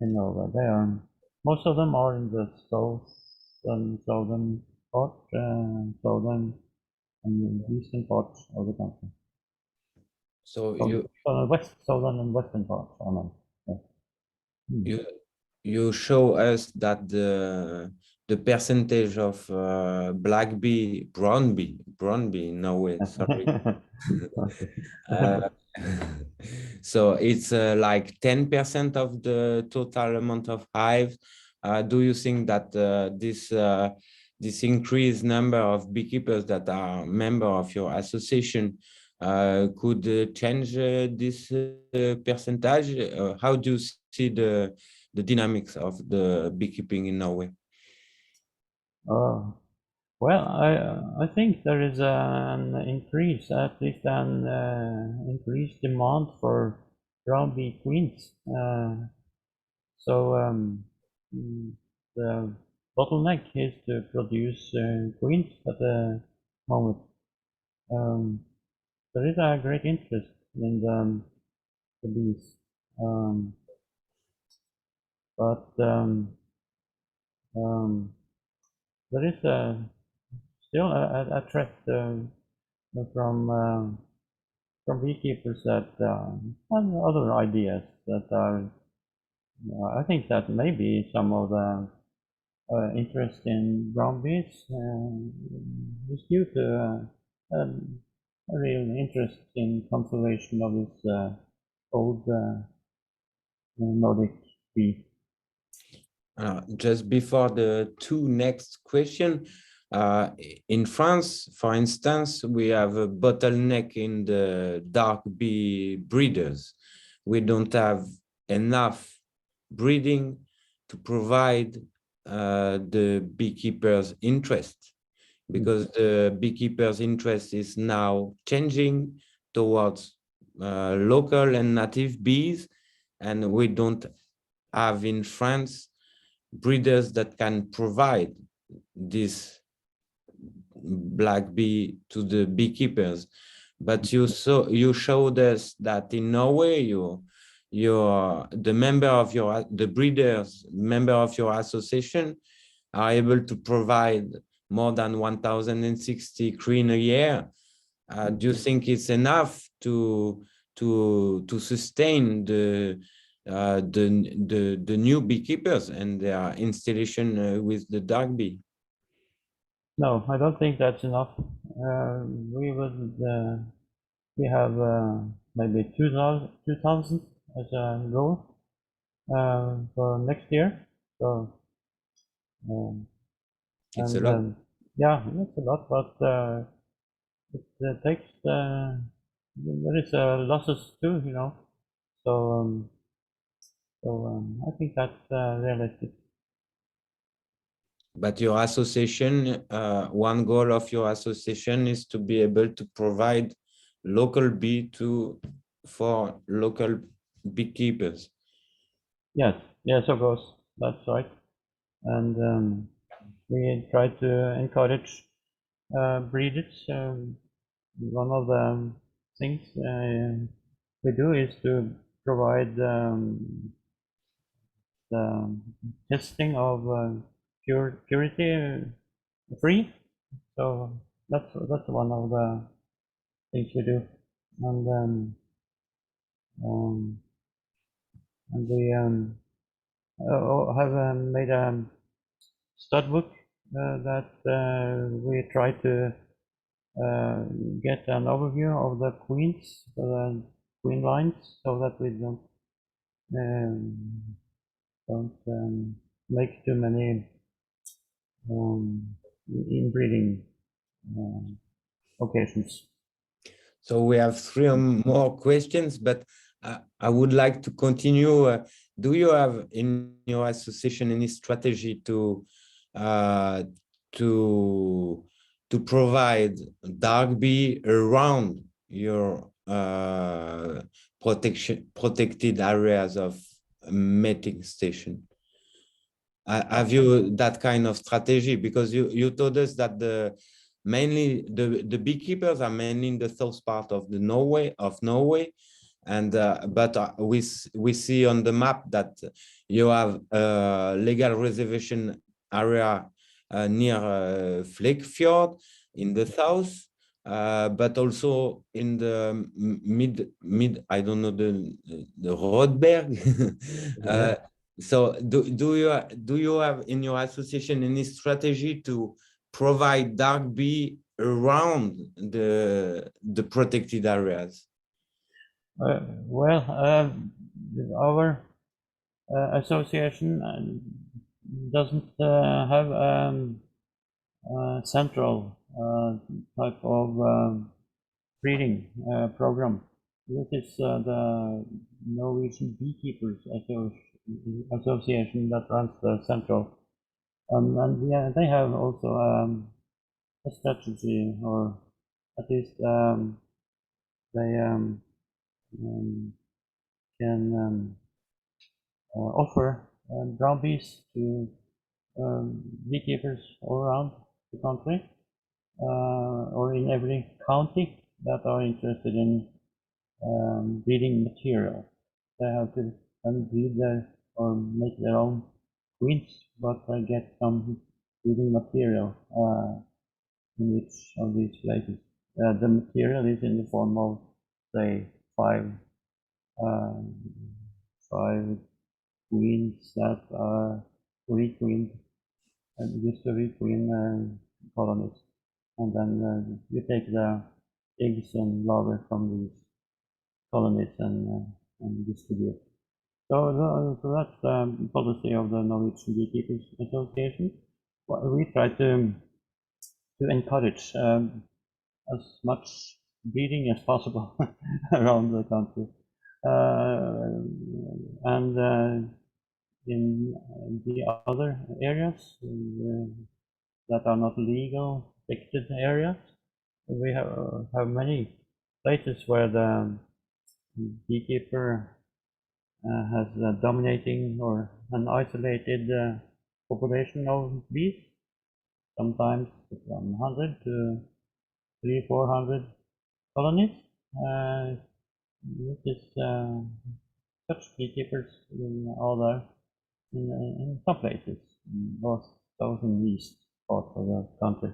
in Norway. They are, most of them are in the southern part, southern and eastern part of the country. So Southern and western part, I mean. Yeah. You show us that the percentage of brown bee in Norway, sorry. So it's like 10% of the total amount of hives. Do you think that this increased number of beekeepers that are member of your association could change this percentage? How do you see the dynamics of the beekeeping in Norway? Well, I think there is an increase, at least an increased demand for brown bee queens. So the bottleneck is to produce queens at the moment. There is a great interest in the bees, but there is still a threat from beekeepers that have other ideas that are. I think that maybe some of the interest in brown bees is due to a real interest in conservation of this old Nordic bee. Just before the two next question, in France, for instance, we have a bottleneck in the dark bee breeders. We don't have enough breeding to provide the beekeepers' interest, because the beekeepers' interest is now changing towards local and native bees, and we don't have in France breeders that can provide this black bee to the beekeepers. But you showed us that in Norway, the breeders member of your association are able to provide more than 1,060 queen a year. Do you think it's enough to sustain the new beekeepers and their installation with the dark bee? No, I don't think that's enough. We have maybe 2,000 as a goal for next year. So It's a lot. yeah, it's a lot, but it takes there is losses too, you know. So I think that's realistic. But your association, one goal of your association is to be able to provide local bee for local beekeepers. Yes, yes, of course, that's right. And we try to encourage breeders. One of the things we do is to provide the testing of purity free. So that's one of the things we do, and we have made a stud book that we try to get an overview of the queens, the queen lines, so that we don't make too many inbreeding occasions. So we have three more questions, but I would like to continue. Do you have in your association any strategy to provide dark bee around your protected areas of mating station? Have you that kind of strategy? Because you told us that mainly the beekeepers are mainly in the south part of Norway, and but we see on the map that you have a legal reservation area near Flekfjord in the south, but also in the mid I don't know the Rodberg. So do you have in your association any strategy to provide dark bee around the protected areas? Well, our association doesn't have central type of breeding program. This is the Norwegian Beekeepers Association that runs the central, and yeah, they have also a strategy, or at least they can offer brown bees to beekeepers all around the country, or in every county that are interested in breeding material. They have to breed or make their own queens, but they get some breeding material in each of these places. The material is in the form of, say, five queens that are requeened, and used to requeen colonies, and then you take the eggs and larvae from these colonies and distribute. So that's the policy of the Norwegian Beekeepers Association. We try to encourage as much breeding as possible around the country. In the other areas that are not legal protected areas, we have many places where the beekeeper has a dominating or an isolated population of bees, sometimes from 100 to 300-400 colonies. This is such beekeepers are there in some places, both south and east part of the country.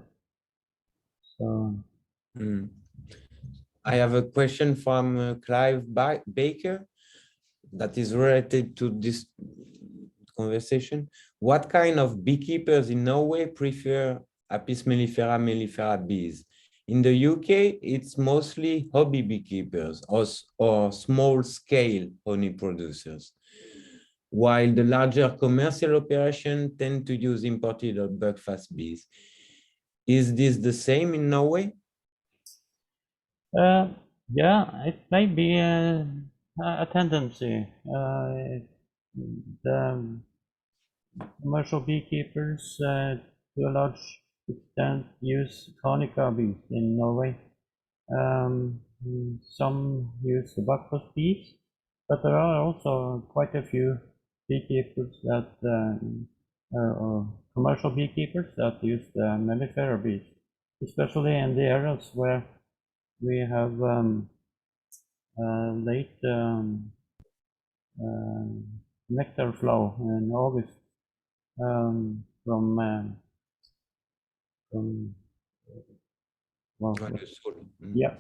So. I have a question from Clive Baker that is related to this conversation. What kind of beekeepers in Norway prefer Apis mellifera mellifera bees? In the UK, it's mostly hobby beekeepers or small-scale honey producers, while the larger commercial operations tend to use imported or buckfast bees. Is this the same in Norway? Yeah, it may be a tendency. The commercial beekeepers, to a large extent, use Konica bees in Norway. Some use the buckfast bees, but there are also quite a few beekeepers that or commercial beekeepers that use the mellifera bees, especially in the areas where we have late nectar flow in August from well, yeah,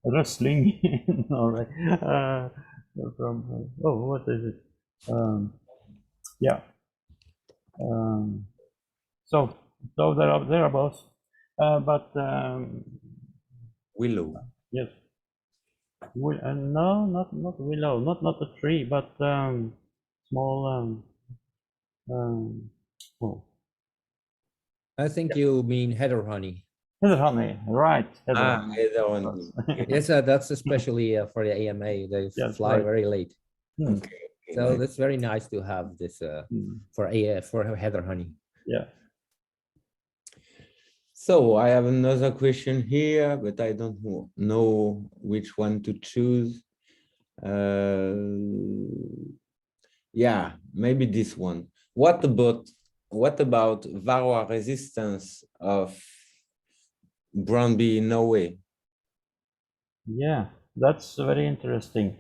rustling in Norway. From what is it? Yeah. So there are both, but willow. Yes. No, not willow, not a tree, but small. Oh. I think you mean heather honey. Heather honey, right? Heather honey. Heather honey. Yes, that's especially for the AMA. They fly right. very late. Okay. So that's very nice to have this for heather honey. Yeah. So I have another question here, but I don't know which one to choose. Yeah, maybe this one. What about varroa resistance of brown bee in Norway? Yeah, that's very interesting.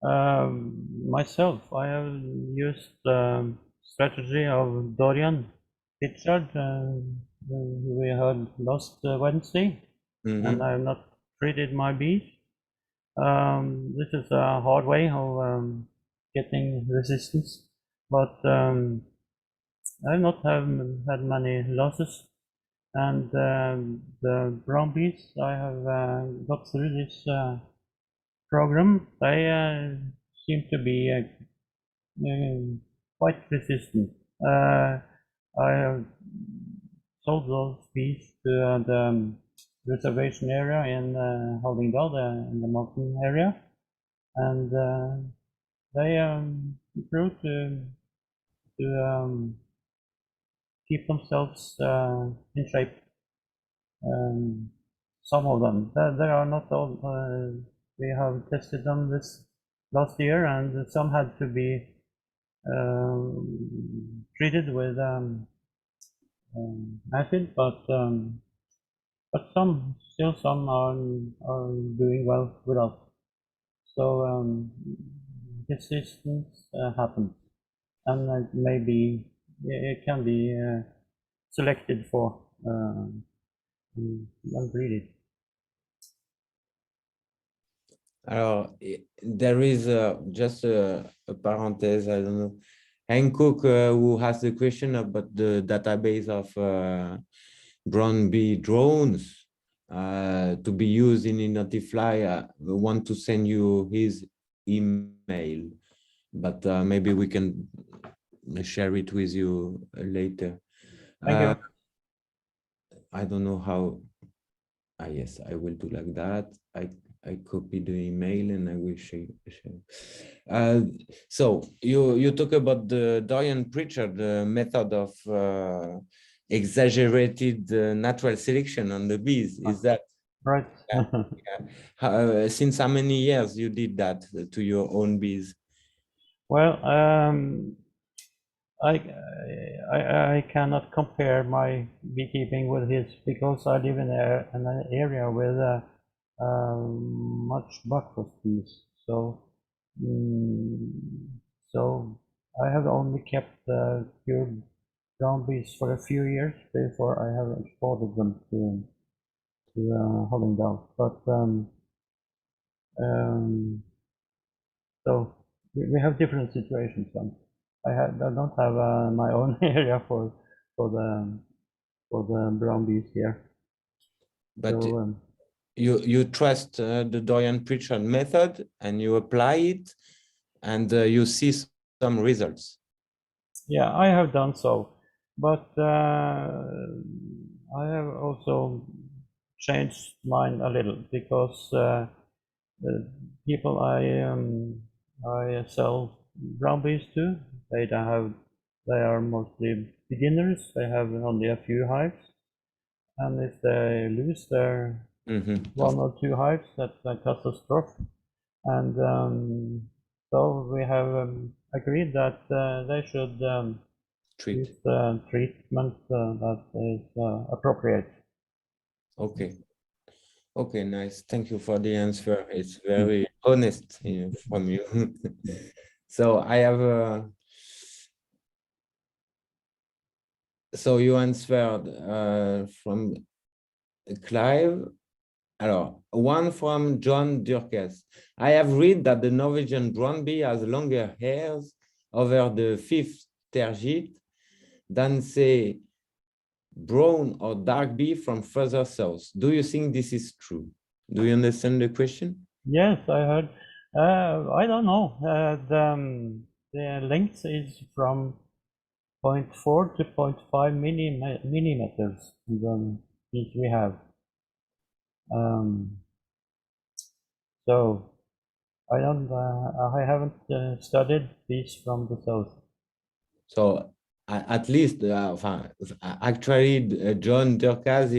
Myself, I have used the strategy of Dorian Pitchard we heard last Wednesday, and I have not treated my bees. This is a hard way of getting resistance, but I have not had many losses. And the brown bees I have got through this program, they seem to be quite resistant. I have sold those bees to the reservation area in Hallingdal, in the mountain area, and they proved to keep themselves in shape. Some of them. There are not all. We have tested them this last year, and some had to be treated with acid, but some are doing well without. So resistance happens, and maybe it can be selected for and breeded. Alors, there is just a parenthesis, I don't know. Hancock, who has the question about the database of brown bee drones, to be used in Identify, want to send you his email, but maybe we can share it with you later. Thank you. I don't know how. Yes, I will do like that. I copy the email and I will share. So you talk about the Dorian preacher, the method of exaggerated natural selection on the bees. Is that Right. since how many years you did that to your own bees? Well, I cannot compare my beekeeping with his because I live in an area with much buckfast bees. So, so I have only kept pure brown bees for a few years before I have exported them to Hallingdal. But so we have different situations. I don't have my own area for the brown bees here. But So, you trust the Dorian preacher method and you apply it, and you see some results. yeah, I have done so, but I have also changed mine a little because the people I sell brown bees to, they are mostly beginners. They have only a few hives, and if they lose their one or two hives, that's a catastrophe. And so we have agreed that they should Treat. use the treatment that is appropriate. Okay. Okay, nice. Thank you for the answer. It's very honest from you. So I have so you answered from Clive. Alors, one from John Durkes. I have read that the Norwegian brown bee has longer hairs over the fifth tergit than, say, brown or dark bee from further south. Do you think this is true? Do you understand the question? Yes, I heard. I don't know. The length is from 0.4 to 0.5 millimeters. The piece we have. So I don't. I haven't studied these from the south. So at least, actually, John Durkaz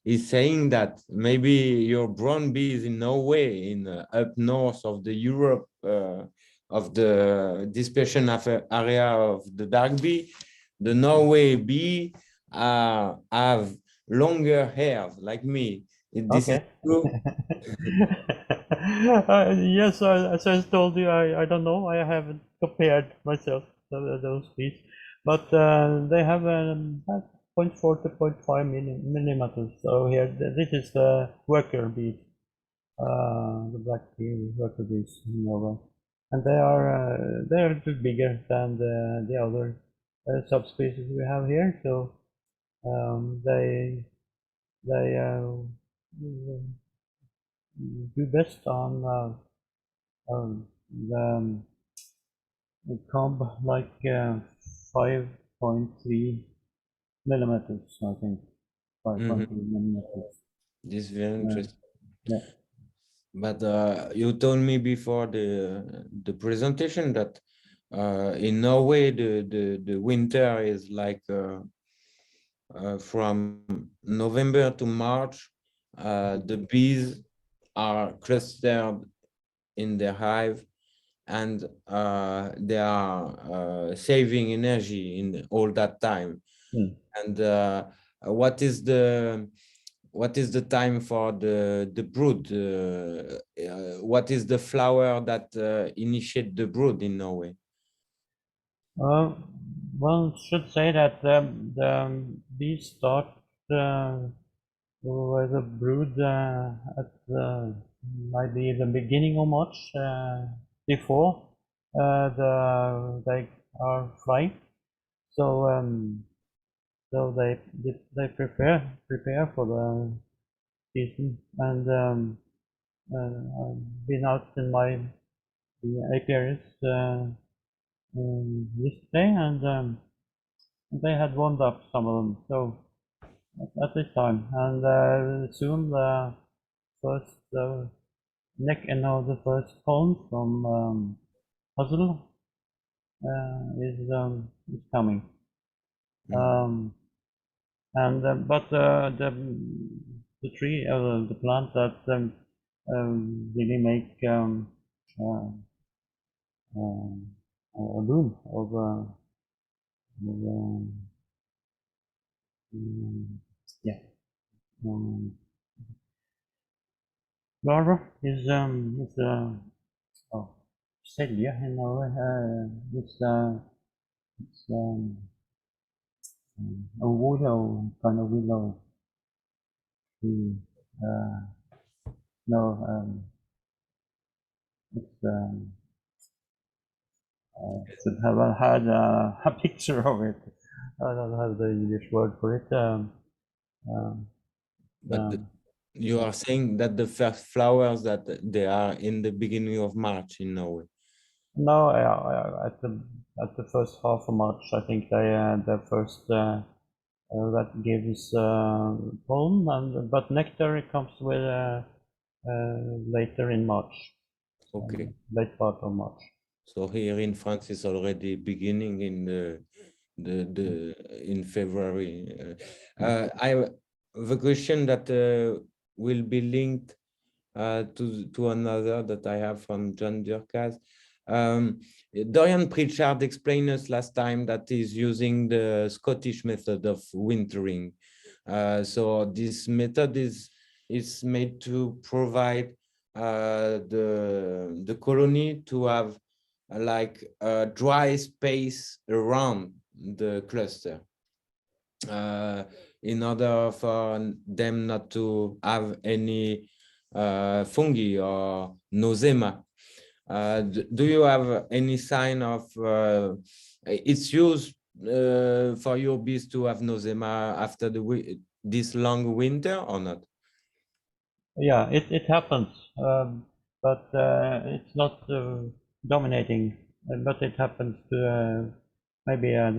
is saying that maybe your brown bees in Norway, in up north of the Europe, of the dispersion area of the dark bee, the Norway bee have longer hairs like me. This is Okay. true. Yes, as I told you, I don't know. I haven't compared myself to those bees, but they have 0.4 to 0.5 millimeters. So here, this is the worker bees, the black bee worker bees in Norway, and they are a little bigger than the other subspecies we have here. So they do best on the comb like 5.3 millimeters, I think. 5.3 millimeters. This is very interesting. Yeah. But you told me before the presentation that in Norway the winter is like from November to March. The bees are clustered in their hive, and they are saving energy in all that time. And what is the time for the brood? What is the flower that initiate the brood in Norway? Well, should say that the bees start with a brood at maybe the beginning of March, before they are flying. So so they prepare for season, and I've been out in the apiaries yesterday, and they had warmed up, some of them. So at this time, and soon the first the first pollen from puzzle is coming. But the tree, the plant that really make a bloom of yeah. Larva is selje in Norway. It's a willow, kind of willow tree. No, it's should have had a picture of it. I don't have the English word for it. But you are saying that the first flowers that they are in the beginning of March in Norway. No, at the first half of March, I think the first that gives pollen, but nectar comes with later in March. Okay. Late part of March. So here in France, it's already beginning in in February. I have the question that will be linked to another that I have from John Durkas. Dorian Pritchard explained us last time that he's using the Scottish method of wintering. So this method is made to provide the colony to have like a dry space around the cluster in order for them not to have any fungi or nosema. Do you have any sign of it's used for your bees to have nosema after this long winter or not? Yeah, it happens, but it's not dominating. But it happens to maybe a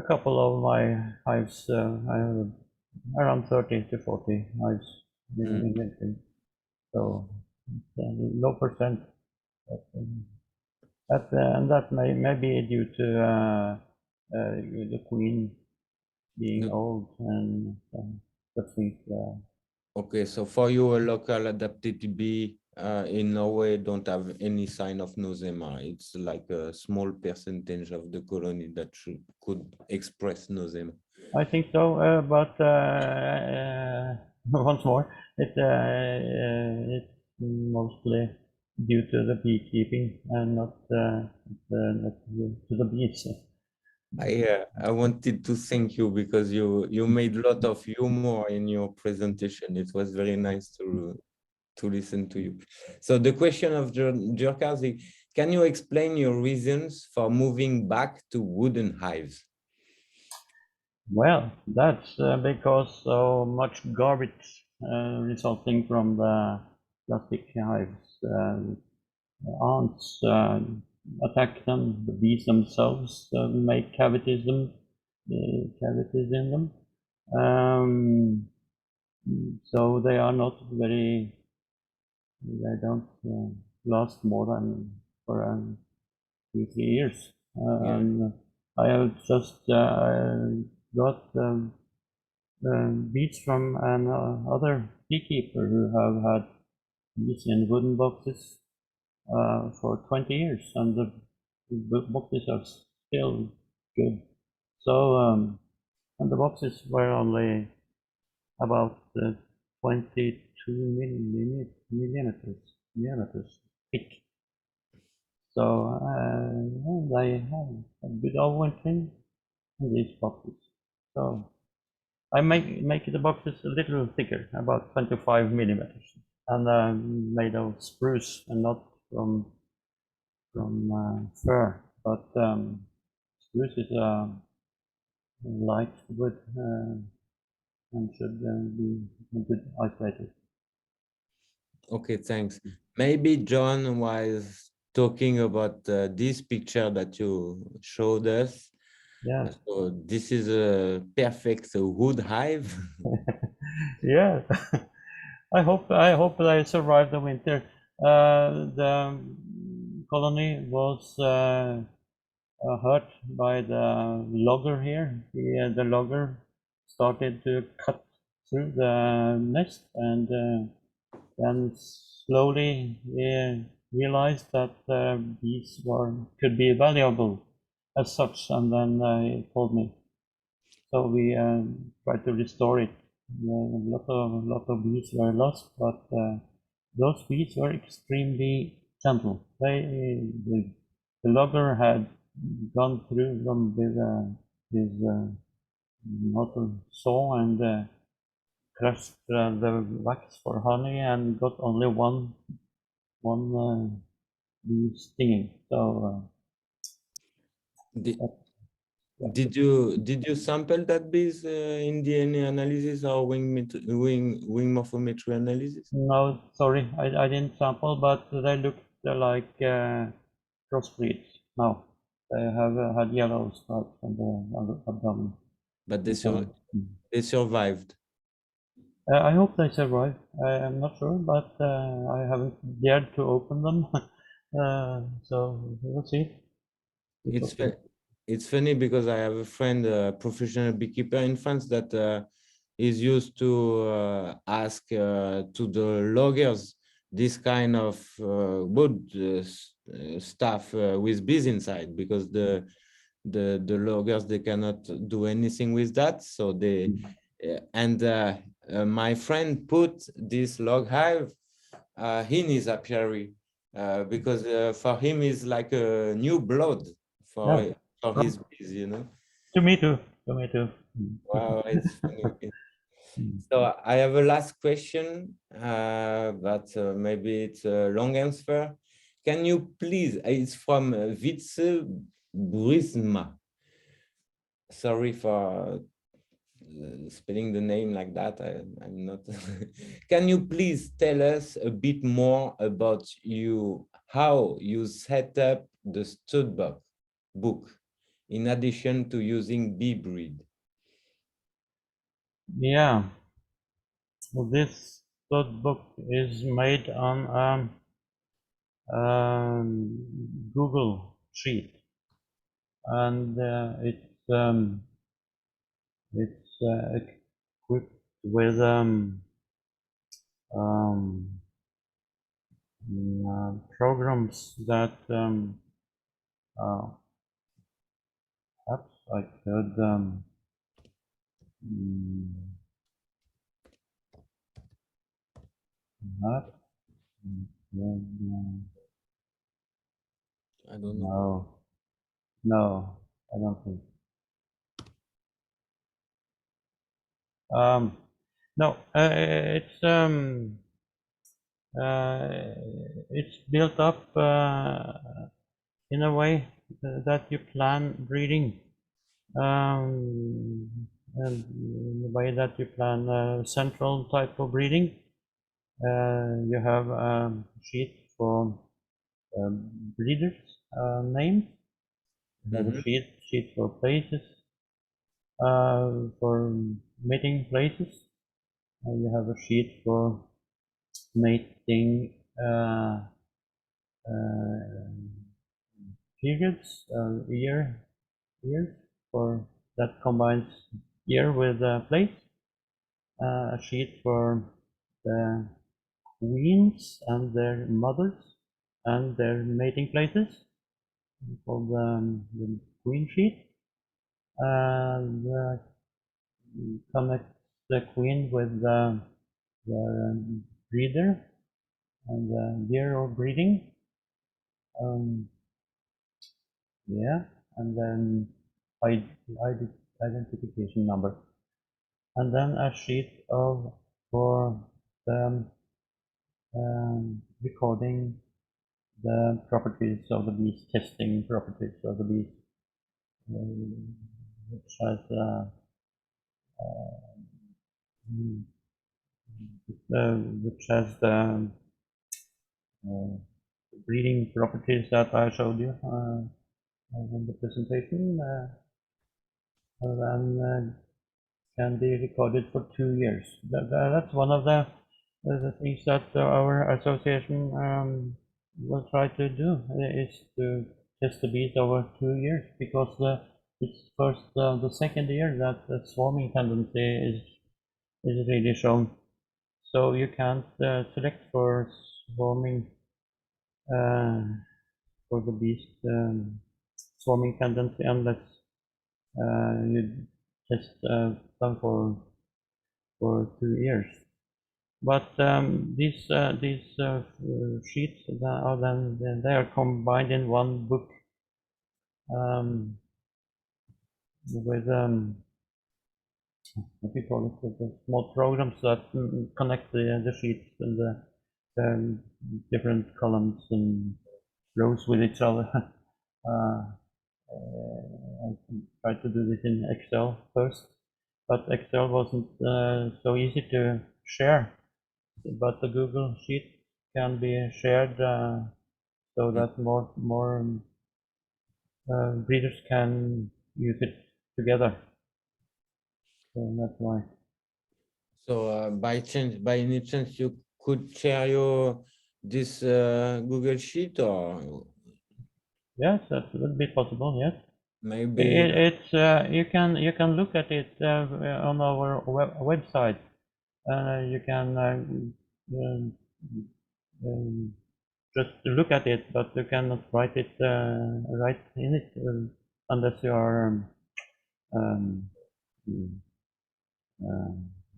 couple of my hives. I have around 30 to 40 hives in winter. So it's a low percent. And that may be due to the queen being old and such things. Okay, so for you, a local adapted bee in Norway don't have any sign of nosema. It's like a small percentage of the colony that could express nosema. I think so, but once more, it's mostly due to the beekeeping and not to the bees. I wanted to thank you because you made a lot of humor in your presentation. It was very nice to listen to you. So the question of Jurkas, can you explain your reasons for moving back to wooden hives? Well, that's because so much garbage resulting from the plastic hives. Ants attack them, the bees themselves make cavities in them. So they are not very, they don't last more than for 2-3 years. And I have just got beads from another beekeeper who have had bees in wooden boxes for 20 years, and the boxes are still good. So, and the boxes were only about 22 millimeters thick. So they have a good overwintering in these boxes. So I make the boxes a little thicker, about 25 millimeters, and made of spruce and not from fir. But spruce is a light wood, and should be a bit isolated. Okay, thanks. Maybe John was talking about this picture that you showed us. Yeah. So this is a perfect wood hive. Yeah. I hope I survive the winter. The colony was hurt by the logger here. The logger started to cut through the nest, and then slowly he realized that bees could be valuable as such, and then he told me. So we tried to restore it. A lot of bees were lost, but those bees were extremely gentle. The logger had gone through them with his motor saw and crushed the wax for honey and got only one bee stinging. So Did, yeah. did you sample that bees in DNA analysis or wing morphometry analysis? No, sorry, I didn't sample, but they looked like crossbreeds. No, they have had yellow stripes on the abdomen. But they survived. I hope they survive. I'm not sure, but I haven't dared to open them. So we'll see. It's funny because I have a friend, a professional beekeeper in France, that is used to ask to the loggers this kind of wood stuff with bees inside, because the loggers, they cannot do anything with that. So they and my friend put this log hive in his apiary because for him is like a new blood Yeah. for his bees, you know. To me too. To me too. Wow, it's funny. So I have a last question, but maybe it's a long answer. Can you please, it's from Vitse Brisma. Sorry for spelling the name like that. I'm not. Can you please tell us a bit more about how you set up the stud book in addition to using bee breed? Yeah. Well, this third book is made on Google Sheet, and it's equipped with um, programs that perhaps I could not. I don't know. No, I don't think. No, it's built up in a way that you plan breeding, and in the way that you plan central type of breeding. You have a sheet for breeders names. You have a sheet for places, for mating places. You have a sheet for mating periods, years, for that combines year with place. A sheet for the queens and their mothers and their mating places, called the queen sheet. And connect the queen with their breeder and the year of breeding. Yeah, and then identification number, and then a sheet for the recording the properties of the bees, testing properties of the bees, which has which has the breeding properties that I showed you in the presentation, and can be recorded for 2 years. That's one of the things that our association will try to do, is to test the bees over 2 years, because it's first the second year that the swarming tendency is really shown. So you can't select for swarming for the bees swarming tendency unless you test them for 2 years. But these sheets are then they are combined in one book with what do you call it? The small programs that connect the sheets and the different columns and rows with each other. I tried to do this in Excel first, but Excel wasn't so easy to share. But the Google Sheet can be shared so that more breeders can use it together. So that's why. So by any chance, you could share this Google Sheet, or Yes, that would be possible. Yes. maybe It's you can look at it on our website. You can just look at it, but you cannot write in it unless you are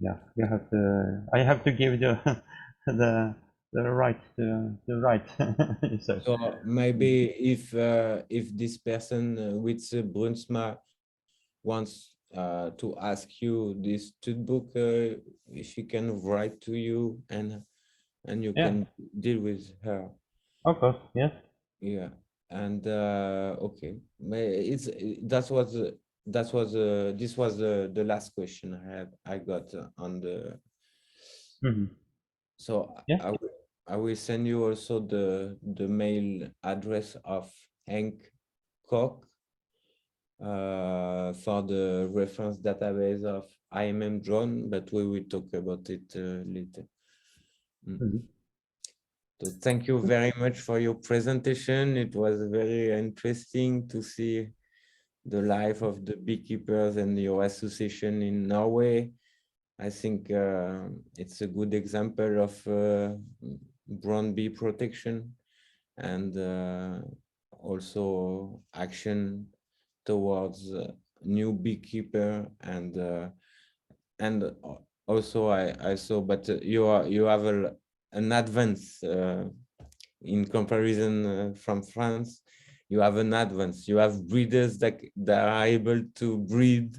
yeah, you have to. I have to give you the right to write. so maybe if this person with Brunsma wants to ask you this book, if she can write to you and you can deal with her. Of course, yes. Yeah, and okay, this was the last question I got on the. So Yeah. I will send you also the mail address of Hank Koch for the reference database of IMM drone, but we will talk about it later. So thank you very much for your presentation. It was very interesting to see the life of the beekeepers and your association in Norway. I think it's a good example of brown bee protection and also action towards new beekeeper, and also I saw, but you have an advance in comparison from France. You have an advance. You have breeders that are able to breed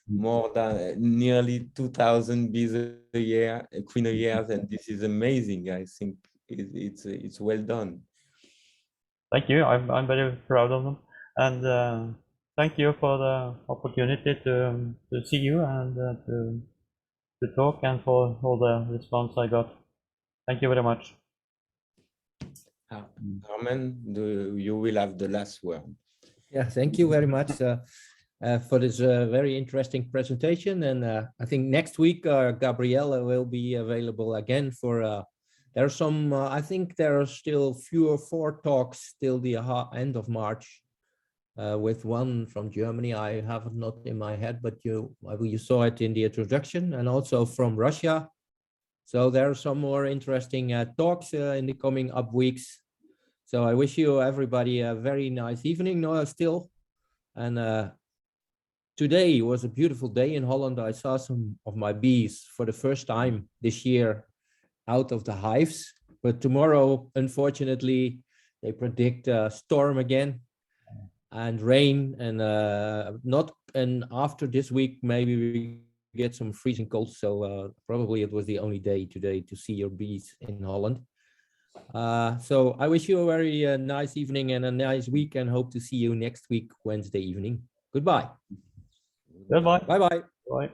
more than nearly 2,000 bees a year, queen a year, and this is amazing. I think it's well done. Thank you. I'm very proud of them, and thank you for the opportunity to see you and to talk, and for all the response I got. Thank you very much. Herman, you will have the last word. Yeah, thank you very much for this very interesting presentation. And I think next week Gabriella will be available again for. There are some. I think there are still 4 talks till the end of March, with one from Germany. I have it not in my head, but you saw it in the introduction, and also from Russia. So there are some more interesting talks in the coming up weeks. So I wish you everybody a very nice evening still. And today was a beautiful day in Holland. I saw some of my bees for the first time this year out of the hives. But tomorrow, unfortunately, they predict a storm again and rain, and after this week, maybe we get some freezing cold. So probably it was the only day today to see your bees in Holland. So I wish you a very nice evening and a nice week, and hope to see you next week, Wednesday evening. Goodbye. Goodbye. Bye-bye. Bye.